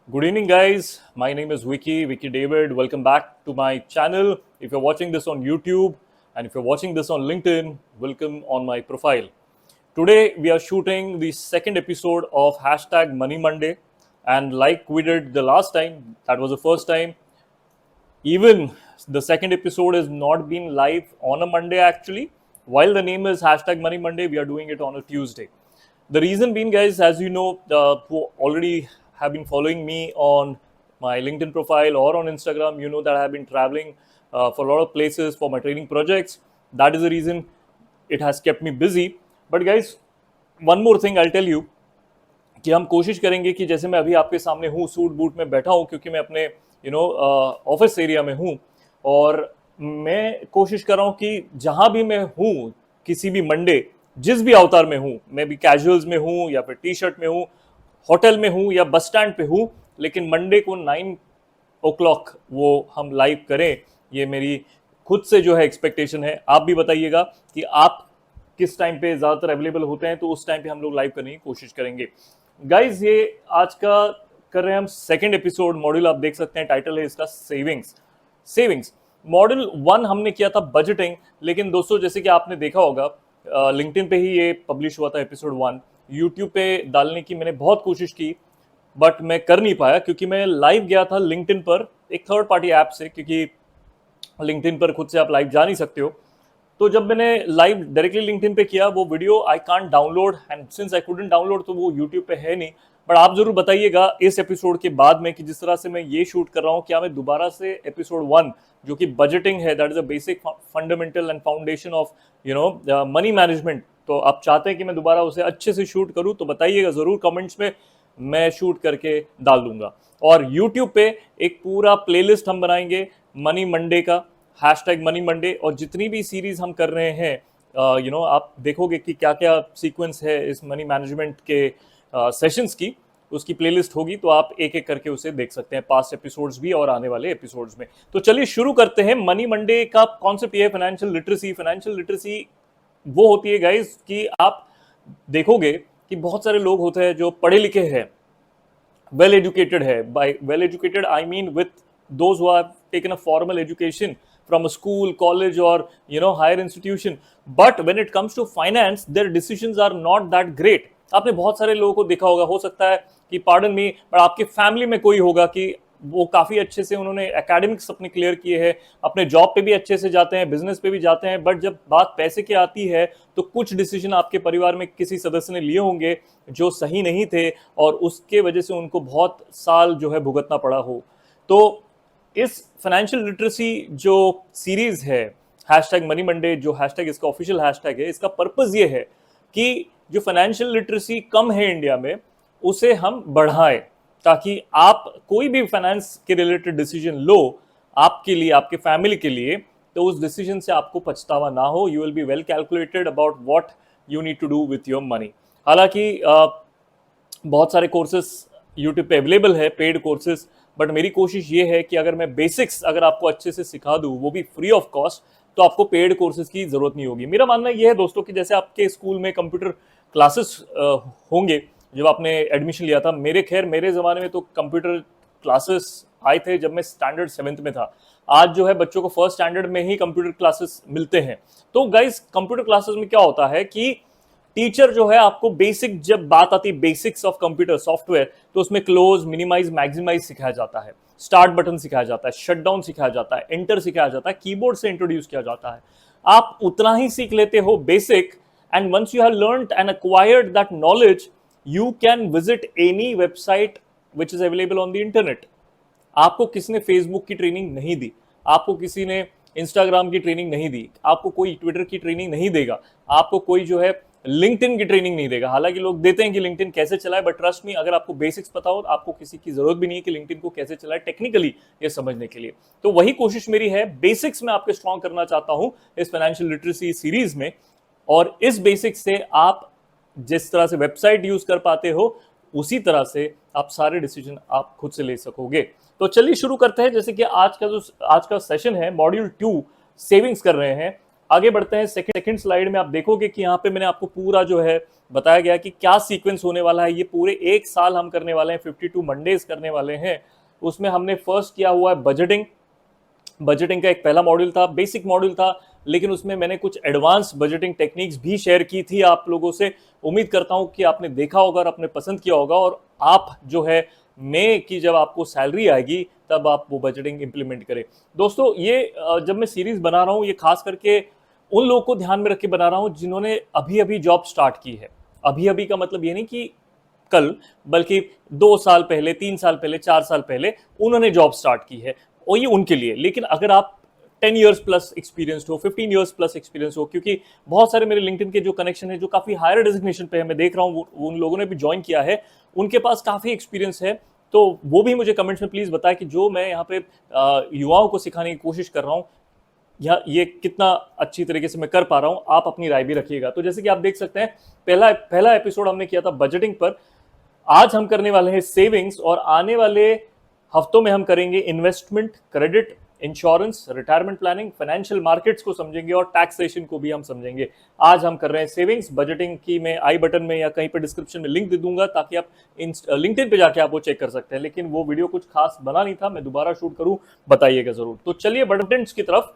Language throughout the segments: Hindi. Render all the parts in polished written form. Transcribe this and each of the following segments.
Good evening, guys. My name is Vicky David. Welcome back to my channel. If you're watching this on YouTube and if you're watching this on LinkedIn, welcome on my profile. Today, we are shooting the second episode of hashtag Money Monday. And like we did the last time, that was the first time, even the second episode has not been live on a Monday actually. While the name is hashtag Money Monday, we are doing it on a Tuesday. The reason being, guys, as you know, who already have been following me on my LinkedIn profile or on Instagram, you know that I have been traveling for a lot of places for my training projects. That is the reason it has kept me busy. But guys, one more thing I'll tell you कि हम कोशिश करेंगे कि जैसे मैं अभी आपके सामने हूँ सूट बूट में बैठा हूँ क्योंकि मैं अपने ऑफिस एरिया में हूँ और मैं कोशिश कर रहा हूँ कि जहाँ भी मैं हूँ किसी भी मंडे जिस भी अवतार में हूँ मैं भी कैजुअल्स में हूँ या फिर टी शर्ट में हूँ होटल में हूँ या बस स्टैंड पे हूँ लेकिन मंडे को 9 o'clock वो हम लाइव करें ये मेरी खुद से जो है एक्सपेक्टेशन है। आप भी बताइएगा कि आप किस टाइम पे ज़्यादातर अवेलेबल होते हैं तो उस टाइम पे हम लोग लाइव करने की कोशिश करेंगे। गाइज ये आज का कर रहे हैं हम सेकेंड एपिसोड। मॉड्यूल आप देख सकते हैं, टाइटल है इसका सेविंग्स। मॉड्यूल 1 हमने किया था बजटिंग, लेकिन दोस्तों जैसे कि आपने देखा होगा लिंक्डइन पे ही ये पब्लिश हुआ था एपिसोड 1। यूट्यूब पे डालने की मैंने बहुत कोशिश की बट मैं कर नहीं पाया क्योंकि मैं लाइव गया था लिंक्डइन पर एक थर्ड पार्टी ऐप से, क्योंकि लिंक्डइन पर खुद से आप लाइव जा नहीं सकते हो। तो जब मैंने लाइव डायरेक्टली लिंक्डइन पे किया वो video I can't download and since I couldn't download तो वो यूट्यूब पे है नहीं। बट आप जरूर बताइएगा इस एपिसोड के बाद में कि जिस तरह से मैं ये शूट कर रहा हूँ क्या मैं दोबारा से एपिसोड 1 जो कि बजटिंग है, that is a basic fundamental and foundation of money management, तो आप चाहते हैं कि मैं दोबारा उसे अच्छे से शूट करूँ तो बताइएगा जरूर कमेंट्स में, मैं शूट करके डाल दूंगा। और यूट्यूब पे एक पूरा प्लेलिस्ट हम बनाएंगे मनी मंडे का, हैशटैग मनी मंडे, और जितनी भी सीरीज हम कर रहे हैं आप देखोगे कि क्या क्या सीक्वेंस है इस मनी मैनेजमेंट के सेशंस की, उसकी प्लेलिस्ट होगी तो आप एक एक करके उसे देख सकते हैं, पास्ट एपिसोड्स भी और आने वाले एपिसोड्स में। तो चलिए शुरू करते हैं। मनी मंडे का कॉन्सेप्ट ये है फाइनेंशियल लिटरेसी वो होती है गाइस कि आप देखोगे कि बहुत सारे लोग होते हैं जो पढ़े लिखे हैं, वेल एजुकेटेड है। By well educated I mean with those who have taken a formal education from a school, college, or higher institution. But when it comes to finance, their decisions are not that great. आपने बहुत सारे लोगों को देखा होगा, हो सकता है कि पार्डन मी पर आपके फैमिली में कोई होगा कि वो काफ़ी अच्छे से उन्होंने एकेडमिक्स अपने क्लियर किए हैं, अपने जॉब पे भी अच्छे से जाते हैं, बिजनेस पे भी जाते हैं, बट जब बात पैसे की आती है तो कुछ डिसीजन आपके परिवार में किसी सदस्य ने लिए होंगे जो सही नहीं थे और उसके वजह से उनको बहुत साल जो है भुगतना पड़ा हो। तो इस फाइनेंशियल लिटरेसी जो सीरीज है हैशटैग मनी मंडे, जो हैशटैग इसका ऑफिशियल हैशटैग है, इसका पर्पस ये है कि जो फाइनेंशियल लिटरेसी कम है इंडिया में उसे हम बढ़ाएं ताकि आप कोई भी फाइनेंस के रिलेटेड डिसीजन लो आपके लिए, आपके फैमिली के लिए, तो उस डिसीजन से आपको पछतावा ना हो। You will be well calculated about what you need to do with your money. हालांकि बहुत सारे कोर्सेस यूट्यूब पे अवेलेबल है, पेड कोर्सेज, बट मेरी कोशिश ये है कि अगर मैं बेसिक्स अगर आपको अच्छे से सिखा दूँ वो भी फ्री ऑफ कॉस्ट, तो आपको पेड कोर्सेज की जरूरत नहीं होगी। मेरा मानना यह है दोस्तों कि जैसे आपके स्कूल में कंप्यूटर क्लासेस होंगे जब आपने एडमिशन लिया था, मेरे ज़माने में तो कंप्यूटर क्लासेस आए थे जब मैं स्टैंडर्ड 7th में था। आज जो है बच्चों को फर्स्ट स्टैंडर्ड में ही कंप्यूटर क्लासेस मिलते हैं। तो गाइस कंप्यूटर क्लासेस में क्या होता है कि टीचर जो है आपको बेसिक, जब बात आती है बेसिक्स ऑफ कंप्यूटर सॉफ्टवेयर, तो उसमें क्लोज, मिनिमाइज, मैक्सिमाइज सिखाया जाता है, स्टार्ट बटन सिखाया जाता है, शट डाउन सिखाया जाता है, एंटर सिखाया जाता है, कीबोर्ड से इंट्रोड्यूस किया जाता है। आप उतना ही सीख लेते हो basic, and once you have learned and acquired that knowledge you can visit any website which is available on the internet. आपको किसी ने फेसबुक की ट्रेनिंग नहीं दी, आपको किसी ने इंस्टाग्राम की ट्रेनिंग नहीं दी, आपको कोई ट्विटर की ट्रेनिंग नहीं देगा, आपको कोई जो है लिंक्डइन की ट्रेनिंग नहीं देगा। हालांकि लोग देते हैं कि लिंक्डइन कैसे चलाए, बट ट्रस्ट मी अगर आपको बेसिक्स पता हो आपको किसी की जरूरत भी नहीं है कि लिंक्डइन को कैसे चलाए टेक्निकली ये समझने के लिए। तो वही कोशिश मेरी है, बेसिक्स में आपके स्ट्रॉन्ग करना चाहता हूं इस फाइनेंशियल लिटरेसी सीरीज में, और इस बेसिक्स से आप जिस तरह से वेबसाइट यूज कर पाते हो उसी तरह से आप सारे डिसीजन आप खुद से ले सकोगे। तो चलिए शुरू करते हैं। जैसे कि आज का सेशन है मॉड्यूल 2 सेविंग्स कर रहे हैं। आगे बढ़ते हैं। सेकंड स्लाइड में आप देखोगे कि यहाँ पे मैंने आपको पूरा जो है बताया गया कि क्या सीक्वेंस होने वाला है। ये पूरे एक साल हम करने वाले हैं, 52 मंडेज करने वाले हैं। उसमें हमने फर्स्ट किया हुआ है बजटिंग। बजटिंग का एक पहला मॉड्यूल था, बेसिक मॉड्यूल था, लेकिन उसमें मैंने कुछ एडवांस बजटिंग टेक्निक्स भी शेयर की थी आप लोगों से। उम्मीद करता हूं कि आपने देखा होगा और आपने पसंद किया होगा, और आप जो है मई की जब आपको सैलरी आएगी तब आप वो बजटिंग इंप्लीमेंट करें। दोस्तों ये जब मैं सीरीज बना रहा हूं, ये खास करके उन लोगों को ध्यान में रख के बना रहा हूं जिन्होंने अभी अभी जॉब स्टार्ट की है। अभी अभी का मतलब ये नहीं कि कल, बल्कि 2 साल पहले, 3 साल पहले, 4 साल पहले उन्होंने जॉब स्टार्ट की है, और ये उनके लिए। लेकिन अगर आप 10 ईयर्स प्लस एक्सपीरियंस हो, 15 ईयर्स प्लस एक्सपीरियंस हो, क्योंकि बहुत सारे मेरे लिंक्डइन के जो कनेक्शन है जो काफी हायर डेजिग्नेशन पे है, मैं देख रहा हूँ उन लोगों ने भी ज्वाइन किया है, उनके पास काफी एक्सपीरियंस है। तो वो भी मुझे कमेंट्स में प्लीज बताएं कि जो मैं यहाँ पे युवाओं को सिखाने की कोशिश कर रहा हूँ, ये कितना अच्छी तरीके से मैं कर पा रहा हूँ। आप अपनी राय भी रखिएगा। तो जैसे कि आप देख सकते हैं, पहला एपिसोड हमने किया था बजटिंग पर। आज हम करने वाले हैं सेविंग्स, और आने वाले हफ्तों में हम करेंगे investment, credit, insurance, retirement planning, financial markets को समझेंगे, और टैक्सेशन को भी हम समझेंगे। आज हम कर रहे हैं सेविंग्स। बजटिंग की मैं आई बटन में या कहीं पर डिस्क्रिप्शन में लिंक दे दूंगा, ताकि आप लिंक्डइन पे जाके आप वो चेक कर सकते हैं। लेकिन वो वीडियो कुछ खास बना नहीं था, मैं दोबारा शूट करूं, बताइएगा जरूर। तो चलिए बटन्स की तरफ।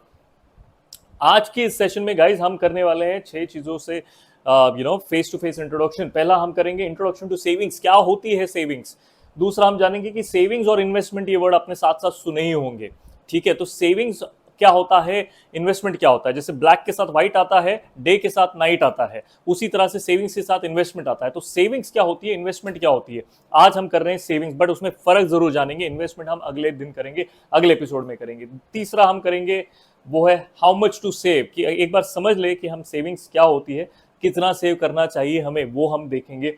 आज के इस सेशन में गाइज हम करने वाले हैं 6 चीजों से फेस टू फेस इंट्रोडक्शन। पहला हम करेंगे इंट्रोडक्शन टू सेविंग्स, क्या होती है सेविंग्स। दूसरा हम जानेंगे कि सेविंग्स और इन्वेस्टमेंट, ये वर्ड आपने साथ साथ सुने ही होंगे, ठीक है। तो सेविंग्स क्या होता है, इन्वेस्टमेंट क्या होता है। जैसे ब्लैक के साथ व्हाइट आता है, डे के साथ नाइट आता है, उसी तरह से सेविंग्स के साथ इन्वेस्टमेंट आता है। तो सेविंग्स क्या होती है, इन्वेस्टमेंट क्या होती है, आज हम कर रहे हैं सेविंग्स, बट उसमें फर्क जरूर जानेंगे। इन्वेस्टमेंट हम अगले दिन करेंगे, अगले एपिसोड में करेंगे। तीसरा हम करेंगे वो है हाउ मच टू सेव, कि एक बार समझ ले कि हम सेविंग्स क्या होती है, कितना सेव करना चाहिए हमें, वो हम देखेंगे।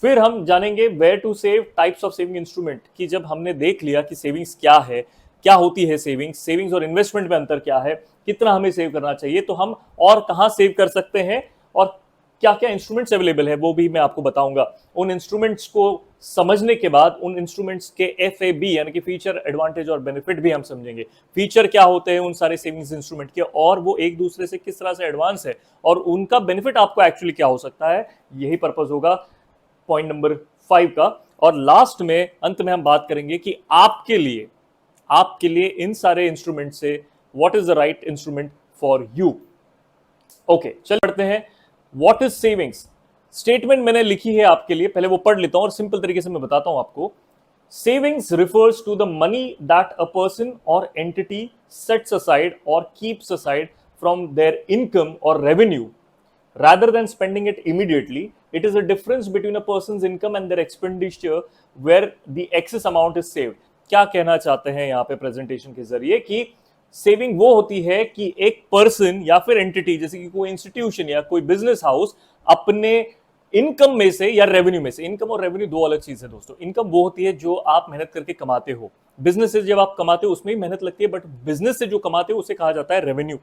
फिर हम जानेंगे where to save, types of saving instrument, कि जब हमने देख लिया कि सेविंग्स क्या है, क्या होती है सेविंग्स और इन्वेस्टमेंट में अंतर क्या है, कितना हमें सेव करना चाहिए, तो हम और कहां सेव कर सकते हैं, और क्या क्या इंस्ट्रूमेंट्स अवेलेबल है वो भी मैं आपको बताऊंगा। उन इंस्ट्रूमेंट्स को समझने के बाद उन इंस्ट्रूमेंट्स के FAB यानी कि फीचर, एडवांटेज और बेनिफिट भी हम समझेंगे। फीचर क्या होते हैं उन सारे सेविंग्स इंस्ट्रूमेंट के, और वो एक दूसरे से किस तरह से एडवांस है, और उनका बेनिफिट आपको एक्चुअली क्या हो सकता है, यही पर्पस होगा पॉइंट नंबर 5 का। और लास्ट में, अंत में हम बात करेंगे कि आपके लिए इन सारे इंस्ट्रूमेंट से what is the right instrument for you. Okay, चल पढ़ते हैं। व्हाट इज सेविंग्स, स्टेटमेंट मैंने लिखी है आपके लिए, पहले वो पढ़ लेता हूं और सिंपल तरीके से मैं बताता हूं आपको। Savings refers to the money that a person और एंटिटी सेट्स असाइड और keeps aside from their income और revenue rather than spending it immediately. It is a difference between a person's income and their expenditure where the excess amount is saved. क्या कहना चाहते हैं यहाँ पे प्रेजेंटेशन के जरिए, कि सेविंग वो होती है कि एक पर्सन या फिर एंटिटी, जैसे कि कोई इंस्टीट्यूशन या कोई बिजनेस हाउस, अपने इनकम में से या रेवेन्यू में से, इनकम और रेवेन्यू दो अलग चीज है दोस्तों। इनकम वो होती है जो आप मेहनत करके कमाते हो, बिजनेस से जब आप कमाते हो उसमें भी मेहनत लगती है, बट बिजनेस से जो कमाते हो उसे कहा जाता है रेवेन्यू।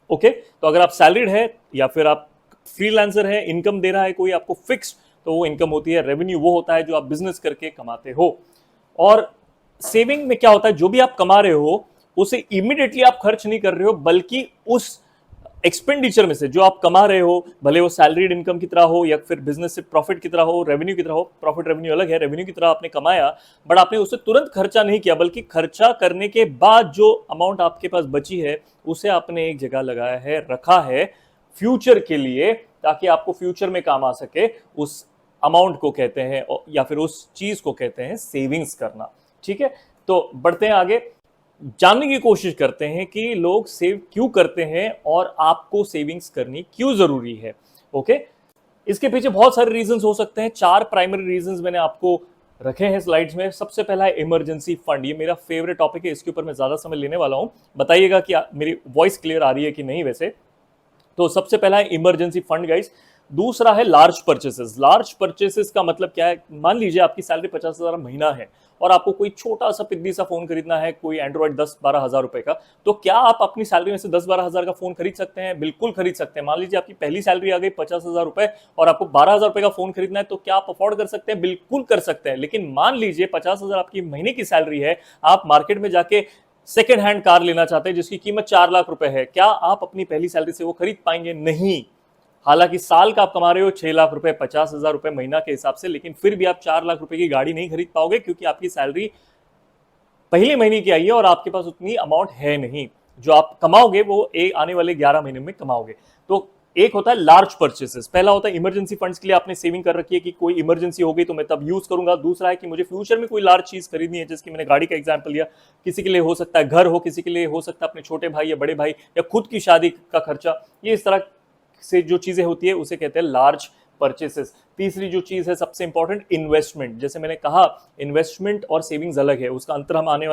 ओके, तो अगर आप सैलरीड है या फिर आप फ्रीलांसर है, इनकम दे रहा है कोई आपको फिक्स, तो वो इनकम होती है। रेवेन्यू वो होता है जो आप बिजनेस करके कमाते हो। और सेविंग में क्या होता है, जो भी आप कमा रहे हो उसे इमीडिएटली आप खर्च नहीं कर रहे हो, बल्कि उस एक्सपेंडिचर में से जो आप कमा रहे हो, भले वो सैलरीड इनकम की तरह हो या फिर बिजनेस से प्रॉफिट की तरह हो, रेवेन्यू की तरह हो, प्रॉफिट रेवेन्यू अलग है, रेवेन्यू की तरह आपने कमाया, बट आपने उसे तुरंत खर्चा नहीं किया, बल्कि खर्चा करने के बाद जो अमाउंट आपके पास बची है उसे आपने एक जगह लगाया है, रखा है फ्यूचर के लिए, ताकि आपको फ्यूचर में काम आ सके। उस अमाउंट को कहते हैं या फिर उस चीज को कहते हैं सेविंग्स करना, ठीक है। तो बढ़ते हैं आगे, जानने की कोशिश करते हैं कि लोग सेव क्यों करते हैं और आपको सेविंग्स करनी क्यों जरूरी है। ओके, इसके पीछे बहुत सारे रीजंस हो सकते हैं। 4 प्राइमरी रीजंस मैंने आपको रखे हैं स्लाइड्स में। सबसे पहला है इमरजेंसी फंड, ये मेरा फेवरेट टॉपिक है, इसके ऊपर मैं ज्यादा समय लेने वाला हूं। बताइएगा कि मेरी वॉइस क्लियर आ रही है कि नहीं वैसे। तो सबसे पहला है इमरजेंसी फंड गाइस। दूसरा है लार्ज परचेसेस। लार्ज परचेसेस का मतलब क्या है, मान लीजिए आपकी सैलरी 50,000 महीना है और आपको कोई छोटा सा पिद्दी सा फोन खरीदना है, कोई एंड्रॉइड 10-12 हजार रुपए का, तो क्या आप अपनी सैलरी में से 10-12 हजार का फोन खरीद सकते हैं? बिल्कुल खरीद सकते हैं। मान लीजिए आपकी पहली सैलरी आ गई 50,000 रुपए और आपको 12,000 रुपए का फोन खरीदना है, तो क्या आप अफोर्ड कर सकते हैं? बिल्कुल कर सकते हैं। लेकिन मान लीजिए 50,000 आपकी महीने की सैलरी है, आप मार्केट में जाके सेकेंड हैंड कार लेना चाहते हैं जिसकी कीमत 4 लाख रुपए है, क्या आप अपनी पहली सैलरी से वो खरीद पाएंगे? नहीं। हालांकि साल का आप कमा रहे हो 6 लाख रुपए, 50,000 रुपए महीना के हिसाब से, लेकिन फिर भी आप 4 लाख रुपए की गाड़ी नहीं खरीद पाओगे, क्योंकि आपकी सैलरी पहले महीने की आई है और आपके पास उतनी अमाउंट है नहीं। जो आप कमाओगे वो आने वाले 11 महीने में कमाओगे। तो एक होता है लार्ज परचेसेस, पहला होता है इमरजेंसी फंड्स के लिए आपने सेविंग कर रखी है कि कोई इमरजेंसी हो गई तो मैं तब यूज करूंगा। दूसरा है कि मुझे फ्यूचर में कोई लार्ज चीज खरीदनी है, जिसकी मैंने गाड़ी का एग्जांपल दिया। किसी के लिए हो सकता है घर हो, किसी के लिए हो सकता है अपने छोटे भाई या बड़े भाई या खुद की शादी का खर्चा। ये इस तरह से जो चीजें होती है उसे कहते हैं लार्ज परचेसेस। तीसरी जो चीज है सबसे इंपॉर्टेंट, इन्वेस्टमेंट। जैसे मैंने कहा इन्वेस्टमेंट और सेविंग्स अलग है, उसका अंतर हम आगे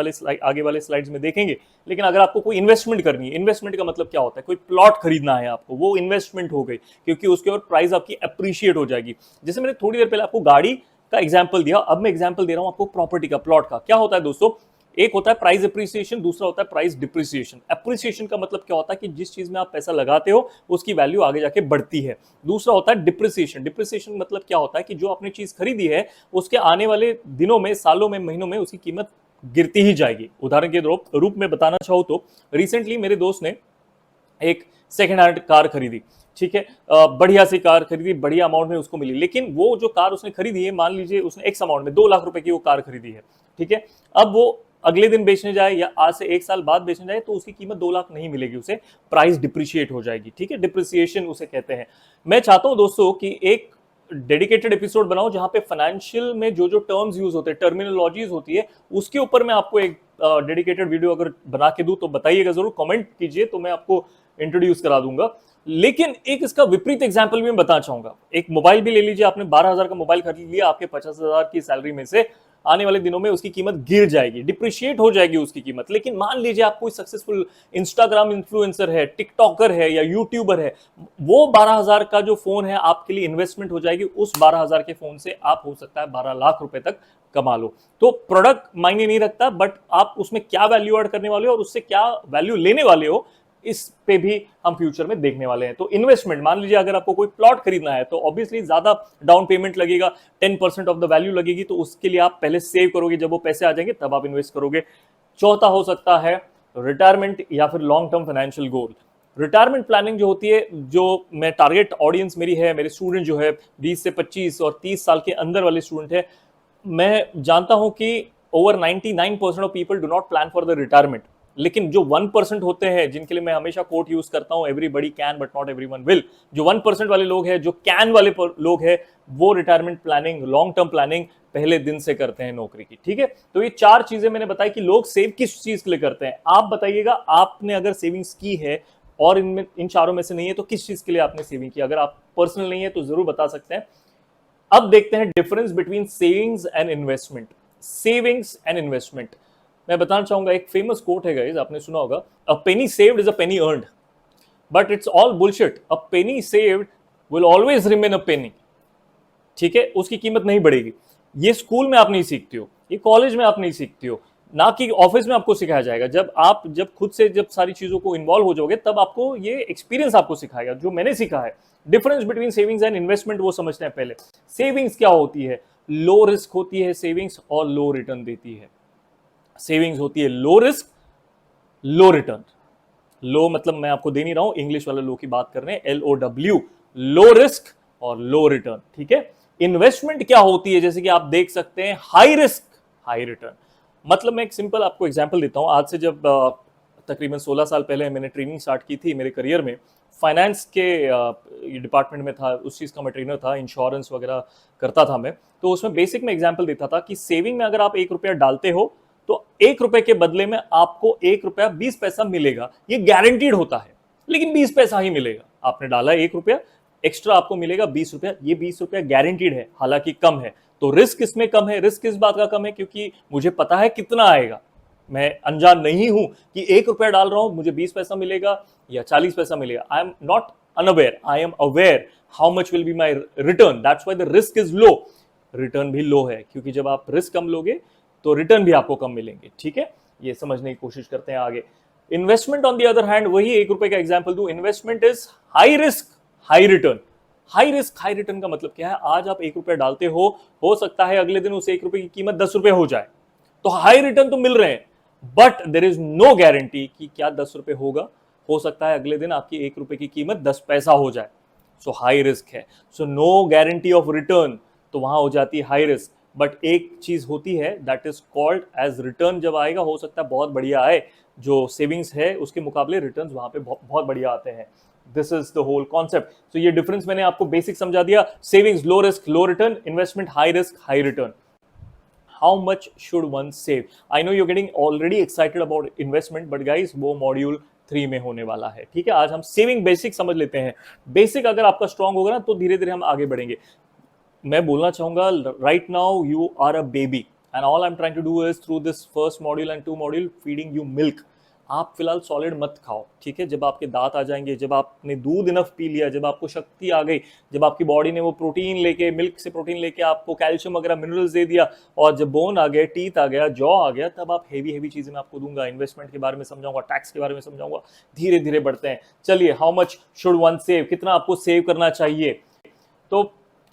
वाले स्लाइड्स में देखेंगे। लेकिन अगर आपको कोई इन्वेस्टमेंट करनी है, इन्वेस्टमेंट का मतलब क्या होता है? कोई प्लॉट खरीदना है आपको, वो इन्वेस्टमेंट हो गई, क्योंकि उसके और प्राइस आपकी अप्रिशिएट हो जाएगी। जैसे मैंने थोड़ी देर पहले आपको गाड़ी का एग्जाम्पल दिया, अब मैं एग्जाम्पल दे रहा हूं आपको प्रॉपर्टी का, प्लॉट का। क्या होता है दोस्तों? एक होता है प्राइस अप्रिसिएशन, दूसरा होता है प्राइस डिप्रिसिएशन। अप्रिसिएशन का मतलब क्या होता है कि जिस चीज में आप पैसा लगाते हो उसकी वैल्यू आगे जाके बढ़ती है। दूसरा होता है डिप्रिसिएशन। डिप्रिसिएशन मतलब क्या होता है कि जो आपने चीज खरीदी है उसके आने वाले दिनों में, सालों में, महीनों में उसकी कीमत गिरती ही जाएगी। उदाहरण के रूप में बताना चाहो तो रिसेंटली मेरे दोस्त ने एक सेकेंड हैंड कार खरीदी, ठीक है, बढ़िया सी कार खरीदी, बढ़िया अमाउंट में उसको मिली। लेकिन वो जो कार उसने खरीदी है, मान लीजिए उसने एक्स अमाउंट में 2 लाख रुपए की वो कार खरीदी है, ठीक है। अब वो अगले दिन बेचने जाए या आज से 1 साल बाद बेचने जाए तो उसकी कीमत 2 लाख नहीं मिलेगी, उसे प्राइस डिप्रिशिएट हो जाएगी, ठीक है। डिप्रिसिएशन उसे कहते हैं। मैं चाहता हूं दोस्तों कि एक डेडिकेटेड एपिसोड बनाओ जहां पे फाइनेंशियल में जो जो टर्म्स यूज होते हैं, टर्मिनोलॉजीज होती है, उसके ऊपर मैं आपको एक डेडिकेटेड वीडियो अगर बना के दूं तो बताइएगा जरूर, कमेंट कीजिए तो मैं आपको इंट्रोड्यूस करा दूंगा। लेकिन एक इसका विपरीत एग्जाम्पल भी मैं बताना चाहूंगा। एक मोबाइल भी ले लीजिए, आपने 12,000 का मोबाइल खरीद लिया, आपके 50,000 की सैलरी में से आने वाले दिनों में उसकी कीमत गिर जाएगी, डिप्रिशिएट हो जाएगी उसकी कीमत। लेकिन मान लीजिए आप कोई सक्सेसफुल इंस्टाग्राम इन्फ्लुएंसर है, टिकटॉकर है या यूट्यूबर है, वो 12,000 का जो फोन है आपके लिए इन्वेस्टमेंट हो जाएगी। उस 12,000 के फोन से आप हो सकता है 12 लाख रुपए तक कमा लो। तो प्रोडक्ट मायने नहीं रखता, बट आप उसमें क्या वैल्यू ऐड करने वाले हो और उससे क्या वैल्यू लेने वाले हो, इस पे भी हम फ्यूचर में देखने वाले हैं। तो इन्वेस्टमेंट, मान लीजिए अगर आपको कोई प्लॉट खरीदना है तो ऑब्वियसली ज्यादा डाउन पेमेंट लगेगा, 10% ऑफ द वैल्यू लगेगी, तो उसके लिए आप पहले सेव करोगे, जब वो पैसे आ जाएंगे तब आप इन्वेस्ट करोगे। चौथा हो सकता है रिटायरमेंट या फिर long term financial goal. Retirement planning जो होती है, जो मैं टारगेट ऑडियंस मेरी है, मेरे स्टूडेंट जो है 20 से 25 और 30 साल के अंदर वाले स्टूडेंट है, मैं जानता हूं कि over 99% of people do not plan for the retirement. लेकिन जो 1% होते हैं, जिनके लिए मैं हमेशा कोट यूज करता हूं, everybody can but not everyone will, जो 1% वाले लोग हैं, जो कैन वाले लोग हैं, वो retirement planning, long term planning पहले दिन से करते हैं नौकरी की, ठीक है। तो ये 4 चीजें मैंने बताई कि लोग सेव किस चीज के लिए करते हैं। आप बताइएगा, आपने अगर सेविंग्स की है और इनमें इन चारों में से नहीं है तो किस चीज के लिए आपने सेविंग की? अगर आप पर्सनल नहीं है तो जरूर बता सकते हैं। अब देखते हैं difference between savings and investment. Savings and investment, मैं बताना चाहूंगा, एक फेमस कोट है गाइस, आपने सुना होगा, a penny saved is a penny earned, but it's all bullshit. A penny saved will always remain a penny, ठीक है, उसकी कीमत नहीं बढ़ेगी। ये स्कूल में आप नहीं सीखते हो, ये कॉलेज में आप नहीं सीखते हो, ना कि ऑफिस में आपको सिखाया जाएगा। जब खुद से जब सारी चीजों को इन्वॉल्व हो जाओगे तब आपको ये एक्सपीरियंस आपको सिखाएगा, जो मैंने सीखा है। Difference between savings and investment वो समझते हैं पहले। सेविंग्स क्या होती है? लो रिस्क होती है सेविंग्स और लो रिटर्न देती है। सेविंग्स होती है लो रिस्क, लो रिटर्न। लो मतलब मैं आपको दे नहीं रहा हूं, इंग्लिश वाले लो की बात कर रहे हैं, LOW, लो रिस्क और लो रिटर्न, ठीक है। इन्वेस्टमेंट क्या होती है? जैसे कि आप देख सकते हैं, हाई रिस्क हाई रिटर्न। मतलब मैं एक सिंपल आपको एग्जांपल देता हूं। आज से जब तकरीबन 16 साल पहले मैंने ट्रेनिंग स्टार्ट की थी मेरे करियर में, फाइनेंस के डिपार्टमेंट में था, उस चीज़ का मैं ट्रेनर था, इंश्योरेंस वगैरह करता था मैं। तो उसमें बेसिक में एग्जांपल देता था कि सेविंग में अगर आप 1 रुपया डालते हो तो 1 रुपए के बदले में आपको 1 रुपया 20 पैसा मिलेगा। ये गारंटीड होता है, लेकिन 20 पैसा ही मिलेगा। आपने डाला 1 रुपया, एक्स्ट्रा आपको मिलेगा 20 रुपया। ये 20 रुपया गारंटीड है, हालांकि कम है। तो रिस्क इसमें कम है। रिस्क इस बात का कम है क्योंकि मुझे पता है कितना आएगा, मैं अनजान नहीं हूं कि 1 रुपया डाल रहा हूं मुझे 20 पैसा मिलेगा या 40 पैसा मिलेगा। I am not unaware, I am aware how much will be my return. That's why the risk is low. Return भी लो है क्योंकि जब आप रिस्क कम लोगे तो रिटर्न भी आपको कम मिलेंगे, ठीक है। ये समझने की कोशिश करते हैं आगे। Investment on the other hand, वही 1 रुपए का एग्जांपल दूं, investment is high risk high return. High risk high return का मतलब क्या है? आज आप 1 रुपया डालते हो सकता है अगले दिन उस 1 रुपए की कीमत 10 रुपए हो जाए, तो हाई रिटर्न तो मिल रहे हैं। But there is no guarantee कि क्या 10 रुपए होगा, हो सकता है अगले दिन आपकी 1 रुपए की कीमत 10 पैसा हो जाए। सो हाई रिस्क है, so no guarantee of return, तो वहां हो जाती है हाई रिस्क। बट एक चीज होती है that is called as return, जब आएगा हो सकता है बहुत बढ़िया आए, जो सेविंग्स है उसके मुकाबले रिटर्न वहां पे बहुत बढ़िया आते हैं। This is the whole concept. तो ये डिफरेंस मैंने आपको बेसिक समझा दिया। Savings low risk low return, investment high risk high return. How much should one save? I know you getting already excited about investment, but guys वो मॉड्यूल 3 में होने वाला है। ठीक है, आज हम सेविंग बेसिक समझ लेते हैं। बेसिक अगर आपका स्ट्रांग होगा ना तो धीरे धीरे हम आगे बढ़ेंगे। मैं बोलना चाहूंगा, right now you are a baby and all I am trying to do is through this first module and 2 module feeding you milk. आप फिलहाल सॉलिड मत खाओ, ठीक है? जब आपके दांत आ जाएंगे, जब आपने दूध इनफ पी लिया, जब आपको शक्ति आ गई, जब आपकी बॉडी ने वो प्रोटीन लेके, मिल्क से प्रोटीन लेके आपको कैल्शियम वगैरह मिनरल्स दे दिया, और जब बोन आ गए, टीथ आ गया, जॉ आ गया, तब आप हेवी चीजें मैं आपको दूंगा। इन्वेस्टमेंट के बारे में समझाऊंगा, टैक्स के बारे में समझाऊंगा। धीरे धीरे बढ़ते हैं। चलिए, how much should one save? कितना आपको सेव करना चाहिए? तो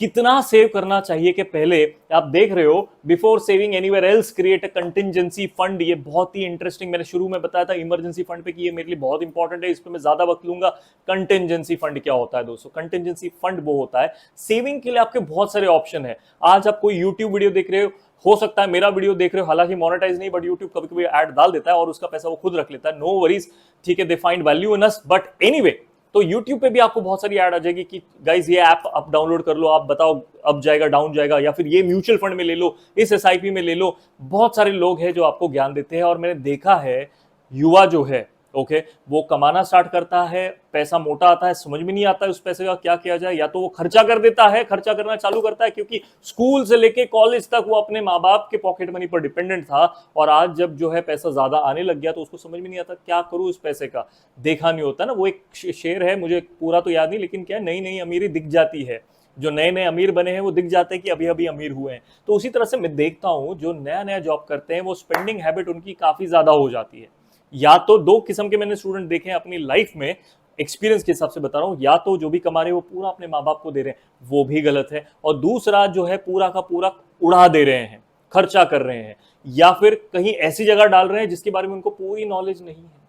कितना सेव करना चाहिए के पहले आप देख रहे हो, before saving anywhere else create a contingency fund. ये बहुत ही इंटरेस्टिंग, मैंने शुरू में बताया था इमरजेंसी फंड पे कि ये मेरे लिए बहुत इंपॉर्टेंट है, इस पे मैं ज्यादा वक्त लूंगा। कंटिंजेंसी फंड क्या होता है दोस्तों? कंटिंजेंसी फंड वो होता है, सेविंग के लिए आपके बहुत सारे ऑप्शन है। आज आप कोई यूट्यूब वीडियो देख रहे हो सकता है मेरा वीडियो देख रहे हो, हालांकि मोनेटाइज नहीं, बट यूट्यूब कभी कभी ऐड डाल देता है और उसका पैसा वो खुद रख लेता है। नो वरीज, ठीक है, they find value in us. But anyway, तो YouTube पे भी आपको बहुत सारी ऐड आ जाएगी कि गाइज ये ऐप आप डाउनलोड कर लो, आप बताओ अप जाएगा डाउन जाएगा, या फिर ये म्यूचुअल फंड में ले लो, इस SIP में ले लो। बहुत सारे लोग हैं जो आपको ज्ञान देते हैं, और मैंने देखा है युवा जो है, ओके, वो कमाना स्टार्ट करता है, पैसा मोटा आता है, समझ में नहीं आता है उस पैसे का क्या किया जाए। या तो वो खर्चा कर देता है, खर्चा करना चालू करता है, क्योंकि स्कूल से लेके कॉलेज तक वो अपने माँ बाप के पॉकेट मनी पर डिपेंडेंट था, और आज जब जो है पैसा ज्यादा आने लग गया तो उसको समझ में नहीं आता क्या करूं इस पैसे का। देखा नहीं होता ना, वो एक शेर है, मुझे पूरा तो याद नहीं, लेकिन क्या नई नई अमीरी दिख जाती है। जो नए नए अमीर बने हैं वो दिख जाते हैं कि अभी अभी अमीर हुए हैं। तो उसी तरह से मैं देखता हूं, जो नया नया जॉब करते हैं वो स्पेंडिंग हैबिट उनकी काफी ज्यादा हो जाती है। या तो 2 किस्म के मैंने स्टूडेंट देखे हैं अपनी लाइफ में, एक्सपीरियंस के हिसाब से बता रहा हूं, या तो जो भी कमा रहे हैं वो पूरा अपने माँ बाप को दे रहे हैं, वो भी गलत है, और दूसरा जो है पूरा का पूरा उड़ा दे रहे हैं, खर्चा कर रहे हैं, या फिर कहीं ऐसी जगह डाल रहे हैं जिसके बारे में उनको पूरी नॉलेज नहीं है।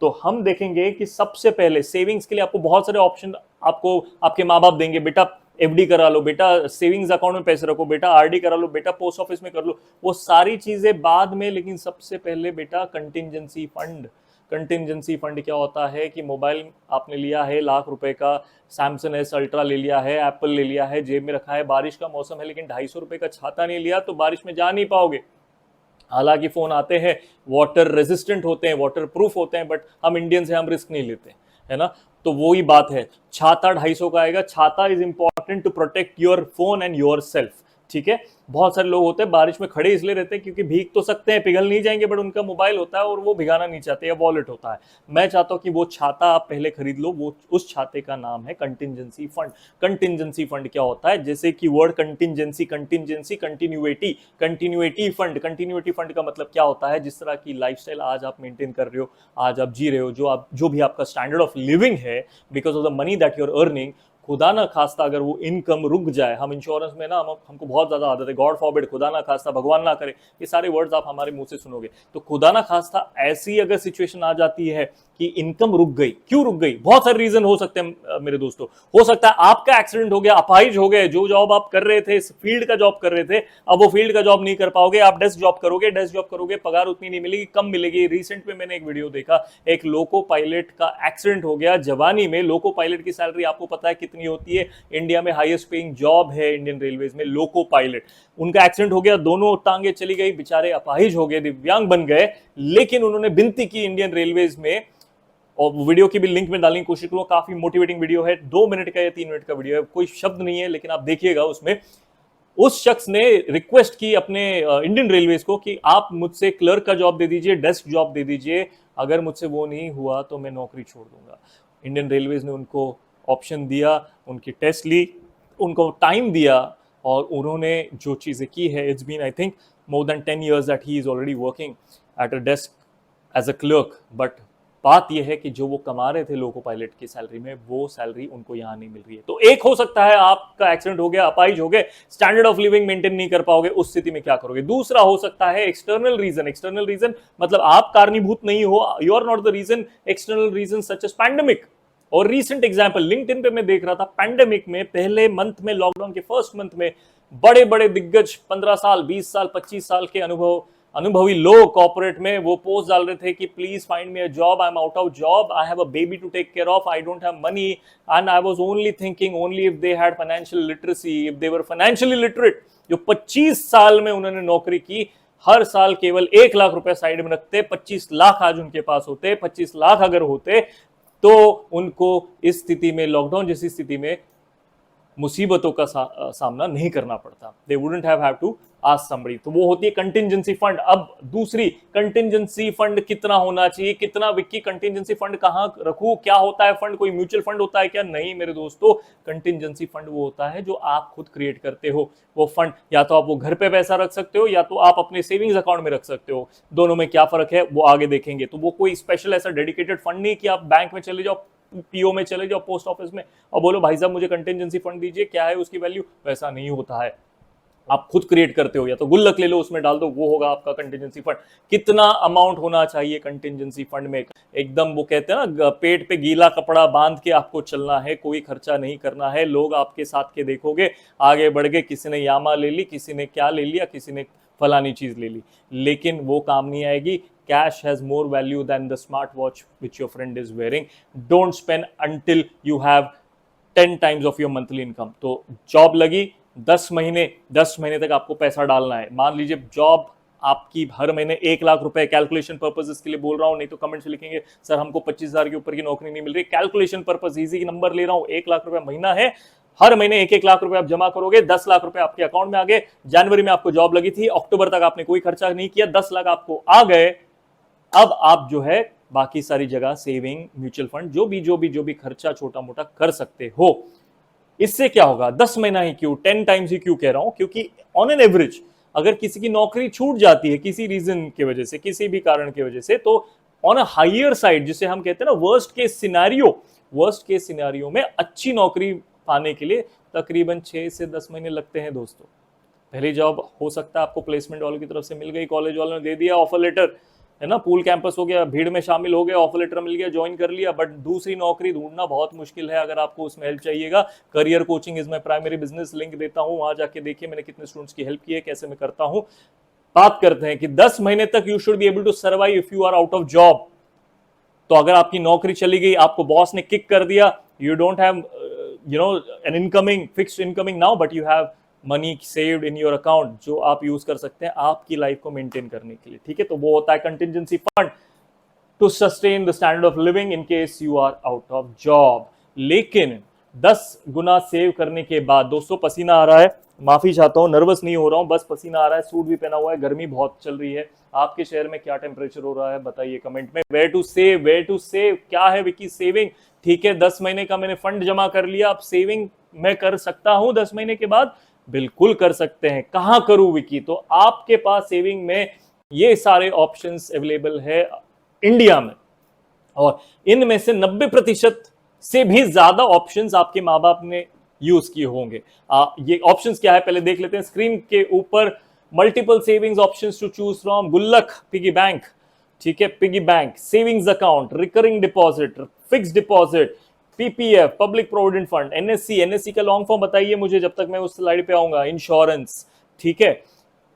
तो हम देखेंगे कि सबसे पहले सेविंग्स के लिए आपको बहुत सारे ऑप्शन आपको आपके माँ बाप देंगे। बेटा FD करा लो, बेटा सेविंग्स अकाउंट में पैसे रखो, बेटा RD करा लो, बेटा पोस्ट ऑफिस में कर लो, वो सारी चीजें बाद में। लेकिन सबसे पहले बेटा कंटिंजेंसी फंड। कंटिंजेंसी फंड क्या होता है कि मोबाइल आपने लिया है ₹1,00,000 का, सैमसंग S अल्ट्रा ले लिया है, एप्पल ले लिया है, जेब में रखा है, बारिश का मौसम है, लेकिन ₹250 का छाता नहीं लिया तो बारिश में जा नहीं पाओगे। हालांकि फोन आते हैं, वाटर रेजिस्टेंट होते हैं, वाटर प्रूफ होते हैं, बट हम इंडियंस हैं, हम रिस्क नहीं लेते, है ना? तो वो ही बात है। छाता 250 का आएगा। छाता is important to protect your phone and your self, ठीक है? बहुत सारे लोग होते हैं बारिश में खड़े इसलिए रहते हैं क्योंकि भीग तो सकते हैं, पिघल नहीं जाएंगे, बट उनका मोबाइल होता है और वो भिगाना नहीं चाहते, या वॉलेट होता है। मैं चाहता हूं कि वो छाता आप पहले खरीद लो। वो उस छाते का नाम है कंटिंजेंसी फंड। कंटिंजेंसी फंड क्या होता है? जैसे कि word contingency, contingency, continuity, continuity fund. Continuity fund का मतलब क्या होता है? जिस तरह की लाइफस्टाइल आज आप मेंटेन कर रहे हो, आज आप जी रहे हो, जो भी आपका स्टैंडर्ड ऑफ लिविंग है, because of the money that you are earning, खुदा ना खास्ता अगर वो इनकम रुक जाए, हम इंश्योरेंस में ना हमको बहुत ज्यादा आदत है, गॉड फॉरबिड, खुदा ना खास्ता, भगवान ना करे, ये सारे वर्ड्स आप हमारे मुंह से सुनोगे। तो खुदा ना खास्ता ऐसी अगर सिचुएशन आ जाती है कि इनकम रुक गई, क्यों रुक गई? बहुत सारे रीजन हो सकते हैं मेरे दोस्तों। हो सकता है आपका एक्सीडेंट हो गया, अपाहिज हो गए, जो जॉब आप कर रहे थे, फील्ड का जॉब कर रहे थे, अब वो फील्ड का जॉब नहीं कर पाओगे, आप डेस्क जॉब करोगे, डेस्क जॉब करोगे, पगार उतनी नहीं मिलेगी, कम मिलेगी। रिसेंट में मैंने एक वीडियो देखा, एक लोको पायलट का एक्सीडेंट हो गया जवानी में। लोको पायलट की सैलरी आपको पता है कितनी होती है? इंडिया में हाईएस्ट पेइंग जॉब है इंडियन रेलवेज में लोको पायलट। उनका एक्सीडेंट हो गया, दोनों टांगे चली गई, बेचारे अपाहिज हो गए, दिव्यांग बन गए, लेकिन उन्होंने विनती की इंडियन रेलवेज में, और वीडियो की भी लिंक में डालने की कोशिश करूंगा, काफी मोटिवेटिंग वीडियो है, 2 मिनट का या 3 मिनट का वीडियो है, कोई शब्द नहीं है, लेकिन आप देखिएगा उसमें उस शख्स ने रिक्वेस्ट की अपने इंडियन रेलवेज को कि आप मुझसे क्लर्क का जॉब दे दीजिए, डेस्क जॉब दे दीजिए, अगर मुझसे वो नहीं हुआ तो मैं नौकरी छोड़ दूंगा। इंडियन रेलवेज ने उनको ऑप्शन दिया, उनकी टेस्ट ली, उनको टाइम दिया, और उन्होंने जो चीज़ें की है, it's been I think more than 10 years that he is already working at a desk as a clerk, but बात यह है कि जो वो कमा रहे थे लोको पायलट की सैलरी में, वो सैलरी उनको यहां नहीं मिल रही है। तो एक हो सकता है आपका एक्सीडेंट हो गया, अपाहिज हो गए, स्टैंडर्ड ऑफ लिविंग मेंटेन नहीं कर पाओगे, उस स्थिति में क्या करोगे। दूसरा हो सकता है एक्सटर्नल रीजन। एक्सटर्नल रीजन मतलब आप कारणीभूत नहीं हो, you are not the reason. External reason such as pandemic. और रीसेंट एग्जांपल लिंक्डइन पे मैं देख रहा था, पैंडेमिक में पहले मंथ में, लॉकडाउन के फर्स्ट मंथ में बड़े बड़े दिग्गज 15 साल 20 साल 25 साल के अनुभवी लोग कॉर्पोरेट में वो पोस्ट डाल रहे थे कि please find me a job, I am out of job, I have a baby to take care of, I don't have money, and I was only thinking only if they had financial literacy, if they were financially literate. जो 25 साल में उन्होंने नौकरी की, हर साल केवल 1 लाख रुपए साइड में रखते, 25 लाख आज उनके पास होते, 25 लाख अगर होते तो उनको इस स्थिति में, लॉकडाउन जैसी स्थिति में मुसीबतों का सामना नहीं करना पड़ता। They wouldn't have to ask somebody. तो वो होती है कंटिजेंसी फंड। अब दूसरी, कंटिजेंसी फंड कितना होना चाहिए, कितना विक्की कंटिजेंसी फंड कहां रखूं, क्या होता है फंड, कोई म्यूचुअल फंड होता है क्या? नहीं मेरे दोस्तों, कंटिजेंसी फंड वो होता है जो आप खुद क्रिएट करते हो। वो फंड या तो आप वो घर पे पैसा रख सकते हो या तो आप अपने सेविंग्स अकाउंट में रख सकते हो। दोनों में क्या फर्क है वो आगे देखेंगे। तो वो कोई स्पेशल ऐसा डेडिकेटेड फंड नहीं कि आप बैंक में चले जाओ, पीओ में चले जाओ, पोस्ट ऑफिस में, और बोलो भाई साहब मुझे कंटिजेंसी फंड दीजिए, क्या है उसकी वैल्यू। वैसा नहीं होता है, आप खुद क्रिएट करते हो। या तो गुल्लक ले लो, उसमें डाल दो, वो होगा आपका कंटिजेंसी फंड। कितना अमाउंट होना चाहिए कंटिजेंसी फंड में? एकदम वो कहते हैं ना, पेट पे गीला कपड़ा बांध के आपको चलना है, कोई खर्चा नहीं करना है। लोग आपके साथ के देखोगे, आगे बढ़ गए, किसी ने यामा ले ली, किसी ने क्या ले लिया, किसी ने फलानी चीज ले ली, लेकिन वो काम नहीं आएगी। Cash has more value than the smartwatch which your friend is wearing. Don't spend until you have 10 times of your monthly income. तो जॉब लगी, 10 महीने तक आपको पैसा डालना है। मान लीजिए जॉब आपकी हर महीने 1 लाख रुपए, कैलकुलेशन पर्पसेस के लिए बोल रहा हूं, नहीं तो कमेंट से लिखेंगे सर हमको 25,000 के ऊपर की नौकरी नहीं मिल रही। कैलकुलेशन पर्पस, इजी नंबर ले रहा हूं, 1 लाख रुपए महीना है, हर महीने 1-1 लाख रुपए आप जमा करोगे, 10 लाख रुपए आपके अकाउंट में आ गए। जनवरी में आपको जॉब लगी थी, अक्टूबर तक आपने कोई खर्चा नहीं किया, 10 लाख आपको आ गए। अब आप जो है बाकी सारी जगह सेविंग, म्यूचुअल फंड, जो भी खर्चा छोटा मोटा कर सकते हो। इससे क्या होगा? 10 महीना ही क्यों, 10 टाइम्स ही क्यों कह रहा हूं? क्योंकि ऑन एन एवरेज अगर किसी की नौकरी छूट जाती है किसी रीजन की वजह से, किसी भी कारण की वजह से, तो ऑन अ हायर साइड, जिसे हम कहते हैं ना वर्स्ट केस सिनेरियो में अच्छी नौकरी पाने के लिए तकरीबन 6 से 10 महीने लगते हैं दोस्तों। पहली जॉब हो सकता है आपको प्लेसमेंट वालों की तरफ से मिल गई, कॉलेज वालों ने दे दिया ऑफर लेटर, है ना, पूल कैंपस हो गया, भीड़ में शामिल हो गए, ऑफर लेटर मिल गया, ज्वाइन कर लिया। बट दूसरी नौकरी ढूंढना बहुत मुश्किल है। अगर आपको उसमें हेल्प चाहिएगा, career coaching is my primary business, link देता हूं, वहां जाके देखिए मैंने कितने स्टूडेंट्स की हेल्प की है, कैसे मैं करता हूं। बात करते हैं कि 10 महीने तक you should be able to survive if you are out of job. तो अगर आपकी नौकरी चली गई, आपको बॉस ने किक कर दिया, you don't have an incoming, fixed incoming now, but you have money saved in your account, जो आप यूज कर सकते हैं आपकी लाइफ को मेंटेन करने के लिए। ठीक है, तो वो होता है contingency fund to sustain the standard of living in case you are out of job. लेकिन 10 गुना सेव करने के बाद, दोस्तों पसीना आ रहा है, माफी चाहता हूं, नर्वस नहीं हो रहा हूं, बस पसीना आ रहा है, सूट भी पहना हुआ है, गर्मी बहुत चल रही है। आपके शहर में क्या टेम्परेचर हो रहा है बताइए कमेंट में। वेयर टू सेव, क्या है विकी सेविंग? ठीक है, 10 महीने का मैंने फंड जमा कर लिया, अब सेविंग मैं कर सकता हूं 10 महीने के बाद? बिल्कुल कर सकते हैं। कहां करूं विकी? तो आपके पास सेविंग में ये सारे ऑप्शंस अवेलेबल है इंडिया में, और इनमें से 90% से भी ज्यादा ऑप्शंस आपके माँ बाप ने यूज किए होंगे। ये ऑप्शंस क्या है पहले देख लेते हैं। स्क्रीन के ऊपर multiple savings options to choose from, गुल्लक, पिगी बैंक, ठीक है, piggy bank, savings account, recurring deposit, fixed deposit, PPF, public provident fund, NSC का लॉन्ग फॉर्म बताइए मुझे जब तक मैं उस स्लाइड पे आऊंगा, इंश्योरेंस, ठीक है,